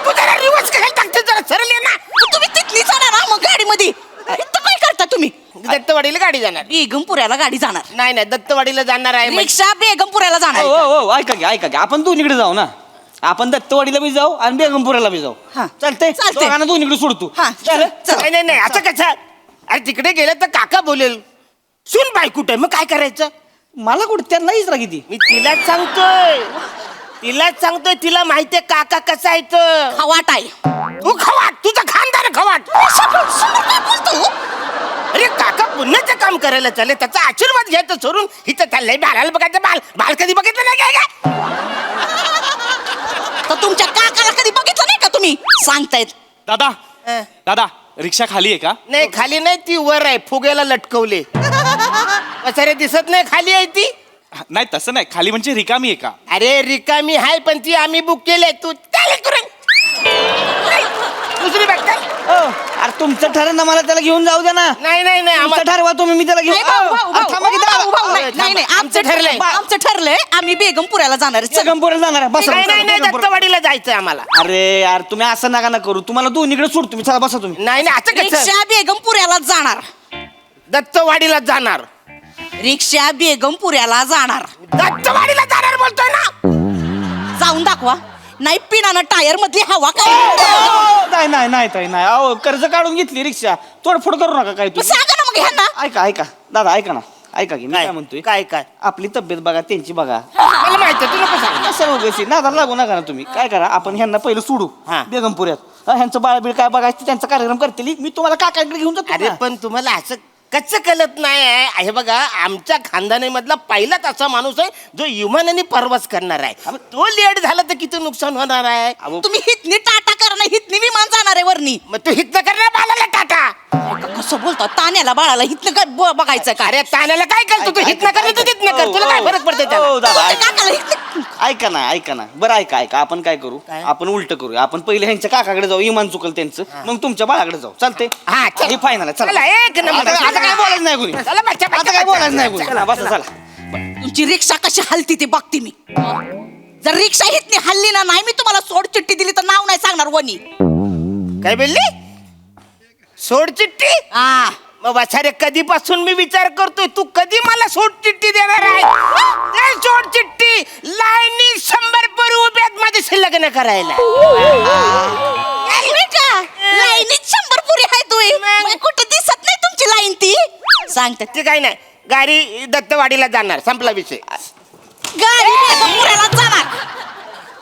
तू जरा रिवर्स करायला टाकते जरा सरळ ये ना तुम्ही तिथली जाणार ना मग गाडीमध्ये इथं काय करता तुम्ही दत्तवाडीला गाडी जाणार बेगमपुऱ्याला गाडी जाणार नाही दत्तवाडीला जाणार आहे म्हणजे- रिक्षा बेगमपुऱ्याला जाणार हो ऐका की आपण दोन्हीकडे जाऊ ना आपण दत्तवाडीला बी जाऊ आणि बेगमपुराला बी जाऊ हा. चालतंय चालतंय. दोघांना दोन्हीकडे सोडतो हा, चालेल? चला. नाही असं कसं अरे तिकडे गेलं तर काका बोलेल सुन बाई कुठे मग काय करायचं मला कुठं त्यांना इचरा किती मी तिलाच सांगतोय तिला माहितीये काका कसा आहे तर खवाट आहे तू खवाट तुझं खानदार खवाट अरे काका पुण्याचं काम करायला चालले त्याचा आशीर्वाद घ्यायचं सोडून हिचं चाललंय बाळाला बघायचं बाल कधी बघितलं नाही काय तर तुमच्या काकाला कधी बघितलं नाही का तुम्ही सांगतायत दादा रिक्षा खाली आहे का नाही खाली नाही ती वर आहे फुग्याला लटकवले वसारे दिसत नाही खाली आहे ती नाही तसं नाही खाली म्हणजे रिकामी आहे का अरे रिकामी आहे पण ती आम्ही बुक केली तू चालेल करून दुसरी बॅग काय अरे तुमचं ठरेल ना, मला त्याला घेऊन जाऊ द्या ना. नाही नाही नाही तुमचं आम्हाला ठरवा तुम्ही, मी त्याला घेऊन थांबा की दादा. नाही आमचं ठरलंय. आमचं ठरलंय आम्ही बेगमपुऱ्याला जाणार आहे. बेगमपुऱ्याला जाणार आहे. बसा, नाही बसा, नाही नाही बेगमपुरा. दत्तवाडीला जायचंय आम्हाला. अरे यार तुम्ही असं नका ना करू, तुम्हाला दोन्हीकडे सोडतो मी. चला बसा तुम्ही. नाही नाही असं कसं रिक्षा बेगमपुऱ्याला जाणार. दत्तवाडीला जाणार. रिक्षा बेगमपुऱ्याला जाणार. दत्तवाडीला जाणार बोलतोय ना. जाऊन दाखवा. नाही पिनानं टायर मधली हवा काय. नाही नाही नाही ताई, नाही. अहो कर्ज काढून घेतली रिक्षा, तोडफोड करू नका काय मग तुम्ही. सांगा ना मग ह्यांना. ऐका ऐका दादा, ऐका ना, ऐका की मी काय म्हणतोय. काय काय आपली तब्येत बघा, त्यांची बघा. मला माहिती आहे, तू नको सांग. कसं उगाच नादाला लागू नका ना तुम्ही. काय करा, आपण ह्यांना पहिलं सोडू हा. बेगमपुऱ्यात. ह्यांचं बाळबीळ काय बघायचं, त्यांचा कार्यक्रम करतील. मी तुम्हाला काकाकडे घेऊन जातो अरे ना. पण तुम्हाला असं कच्च कळत नाही आहे. हे बघा आमच्या खानदानीमधला पहिलाच असा माणूस आहे जो विमानाने प्रवास करणार आहे. तो लेट झाला तर किती नुकसान होणार आहे. तुम्ही हितनी टाटा करा, हितनी विमान जाणार आहे वरनी. मग तू हितनं करणार बालाला टाटा. कसं बोलतो तान्याला बाळाला हितनं काय बघायचं का. अरे ताण्याला काय करतो तू हितनं कर तू तिथनं कर. तुला काय फरक पडते त्याला? हो, दादा, ऐका. काकाला हितनं. ऐका ना, ऐका ना. बरं ऐका ऐका, आपण काय करू, आपण उलट करूया. आपण पहिले ह्यांच्या काकाकडे जाऊ, इमान चुकल त्यांचं, मग तुमच्या बाळाकडे जाऊ. चालते. हा, चल. हे फायनल आहे. चला चला, एक नंबर. आता काय बोलायचं नाही कोणी. चला, बच्चा, आता बच्चा, काय बच्चा. बोलायचं नाही कोणी. चला बसा, चला. तुमची रिक्षा कशी हलती ते बघते मी. जर रिक्षा हितनी हल्ली ना, नाही मी तुम्हाला सोड चिठ्ठी दिली तर नाव नाही सांगणार वनी. काय बोलली? सोड चिठ्ठी? हा. मग वाचारे कधीपासून मी विचार करतोय तू कधी मला सोड चिठ्ठी देणार आहे. दे सोड चिठ्ठी. लाईनी 100 पोरी उभे आहेत माझ्याशी लग्न करायला. लाईनीत 100 पुरी आहे तुम्ही. मग कुठे दिसत नाही तुमची लाईन ती. सांगते ते काही नाही, गाडी दत्तवाडीला जाणार, संपला विषय. गाडी बेगमपुऱ्याला जाणार.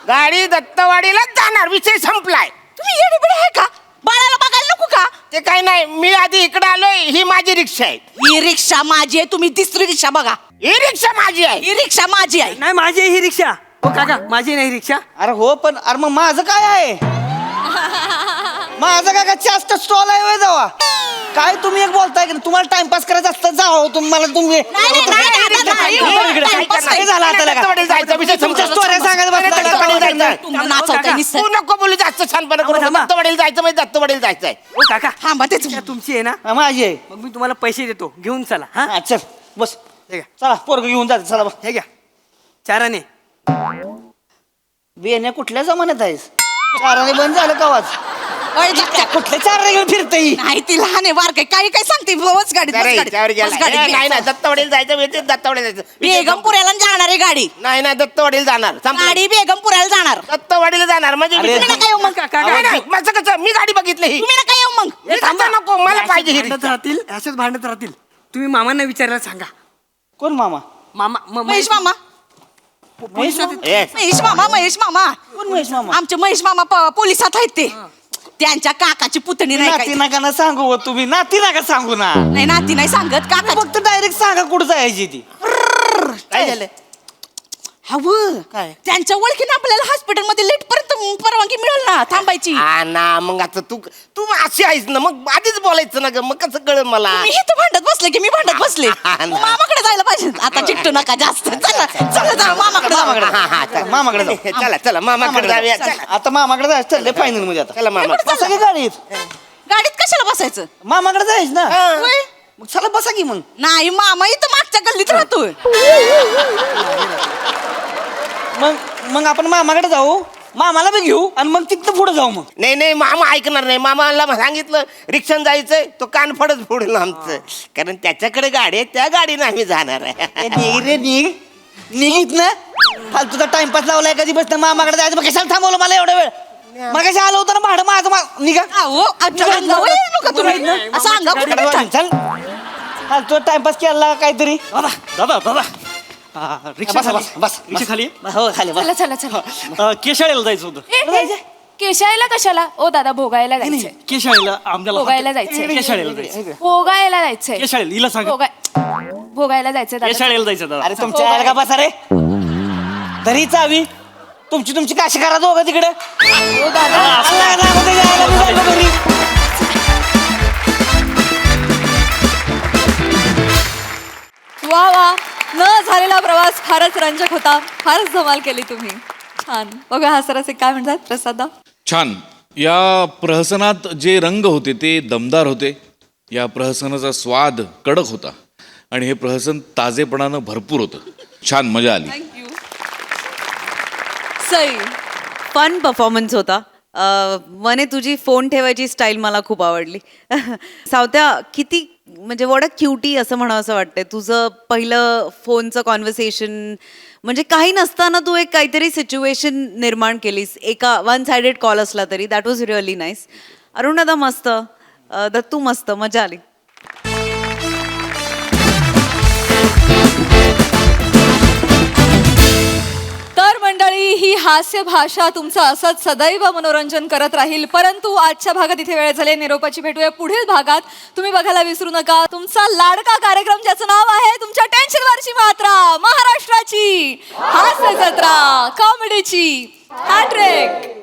गाडी दत्तवाडीला जाणार, विषय संपलाय. तुम्ही येडीबिडी आहे का. बाळाला बघायला नको का. ते काही नाही, मी आधी इकडे आलोय. ही माझी रिक्षा आहे. ही रिक्षा माझी आहे, तुम्ही दुसरी रिक्षा बघा. ही रिक्षा माझी आहे. ही रिक्षा माझी आहे. नाही माझी आहे ही रिक्षा. हो काका माझी नाही रिक्षा. अरे हो, पण अरे मग माझं काय आहे. माझं काय जास्त स्टॉल आहे जावा. काय तुम्ही एक बोलताय की तुम्हाला टाइमपास करायचं असतं जावा तुम्ही. मला तुम्ही काय झालं आता लगा? दत्तवाडीला जायचं, विषय तुमच्या संपला. स्टोऱ्या सांगायला बसला. दत्तवाडीला जायचं. तुम्ही नाचवताय नुसतं. तू नको बोलू जास्त छानपणा करू. थांबा. दत्तवाडीला जायचं म्हणजे दत्तवाडीला जायचंय. हो काका थांबा तेच. रिक्षा तुमची आहे ना. हा, माझी आहे. मग मी तुम्हाला पैसे देतो, घेऊन चला. हा हा, चल बस. हे घ्या, चला पोरग घेऊन जात. चला बस. हे घ्या 4 आणे. बेने कुठल्या जमान्यात आहेस. चाराने बंद झालं कवाच. कुठल्या चाराने घेऊन फिरतय. नाही ती लहान आहे वार काय काय सांगते. बस गाडीत बस अरे, गाडीत, याच्यावर गेला. बस गाडीत. नाही नाही दत्तवाडीला जायचं म्हणजे दत्तवाडीला जायचं. बेगमपुऱ्याला जाणार आहे गाडी. नाही नाही दत्तवाडीला जाणार. संपलं. गाडी बेगमपुऱ्याला जाणार. दत्तवाडीला जाणार म्हणजे अरे, विषय- तुम्ही नका येऊ मग. नाही, नाही, माझं कसं मी गाडी बघितली ही. तुम्ही नका येऊ मग. मी थांबा नको, मला पाहिजे ही भांडत रिक्षा. राहतील, असेच भांडत राहतील. तुम्ही मामांना विचारायला सांगा. कोण मामा. मामा महेश मामा. ए, महेश मामा महेश मामा. कोण महेश मामा. आमचे महेश मामा पोलिसात आहेत ते. त्यांच्या काकाची पुतणी नाही नाती काय. नका ना सांगू हो तुम्ही. नाती नका सांगू ना. नाही नाती नाही सांगत काका. फक्त डायरेक्ट सांगा कुठं जायची ती. काय झालं? हवं काय? त्यांच्या ओळखीनं आपल्याला हॉस्पिटलमध्ये लेट पर्यंत परवानगी मिळेल ना थांबायची. हा ना, मग आता तू तू अशी आहेस ना, मग आधीच बोलायचं ना ग. मग कसं कळलं मला. मी इथं भांडत बसले की मी भांडत बसले. हा ना. मग मामाकडे जायला पाहिजे. आता चिकटू नका जास्त. चला चला जा मामाकडे जाऊ. हा, हा, चला. मामाकडे जाऊ. चला चला मामाकडे जाऊया. चला आता मामाकडे जायचं चाललंय फायनल मध्ये. आता चला मामा. बसा की गाडीत. गाडीत कशाला बसायचं. मामाकडे जायच ना. होय? मग चला बसा की मग. नाही मामा इथं मागच्या गल्लीत राहतोय. मग मग आपण मामाकडे जाऊ, मामाला बी घेऊ आणि मग तिथं पुढे जाऊ. मग नाही नाही मामा ऐकणार नाही. मामाला सांगितलं रिक्षान जायचंय तो कान फडत फोडेल आमचं. कारण त्याच्याकडे गाडी आहे, त्या गाडीनं आम्ही जाणार आहे. निघ रे निघ. निघित ना फालतूचा टाइमपास लावलाय. कधी बसतं मामाकडे जायचं. मग कशाला थांबवलं मला एवढा वेळ. मग कशा आलं होतं ना भाडं माझं. निघा. अहो आमच्या अंगावर येऊ नका तुम्ही. असं अंगावर कुठे चल येता? चल. फालतू टाइमपास केला काहीतरी. दादा दादा रिक्षा बसा, बसा, बसा. रिक्षा खाली हो खाली बस. चला चला चला. केशाळेला जायचं होतं. केशाळेला कशाला. ओ दादा भोगायला जायचंय. केशाळेला आमच्याला भोगायला जायचंय. केशाळेला जायचं. भोगायला जायचंय. केशाळेला हिला सांग. भोगायला जायचंय दादा. केशाळेला जायचं दादा. अरे तुमच्या आला का बसा रे. तरी चावी तुमची काशी करा दोघं तिकडे. ओ दादा. वा वा न झालेला प्रवास फारच रंजक होता. फारच धमाल केली तुम्ही. छान. बघा हा सर असे काय म्हणतात प्रसादा. छान. या प्रहसनात जे रंग होते ते दमदार होते. या प्रहसनाचा स्वाद कडक होता आणि हे प्रहसन ताजेपणानं भरपूर होतं. छान मजा आली. सई फन परफॉर्मन्स होता. मने तुझी फोन ठेवायची स्टाईल मला खूप आवडली. सावत्या किती म्हणजे वॉट अ क्युटी असं म्हणावं असं वाटतंय. तुझं पहिलं फोनचं कॉन्व्हर्सेशन म्हणजे काही नसताना तू एक काहीतरी सिच्युएशन निर्माण केलीस. एका वन सायडेड कॉल असला तरी दॅट वॉज रिअली नाईस. अरुणदा मस्त, दत्तू मस्त, मजा आली. तर मंडळी, ही हास्य भाषा तुमचं असंच सदैव मनोरंजन करत राहील. परंतु आजच्या भागात इथे वेळ झाली निरोपाची. भेटूया पुढील भागात. तुम्ही बघायला विसरू नका तुमचा लाडका कार्यक्रम ज्याचं नाव आहे तुमच्या टेन्शनवरची मात्रा, महाराष्ट्राची हास्य जत्रा, कॉमेडीची हॅट्रिक.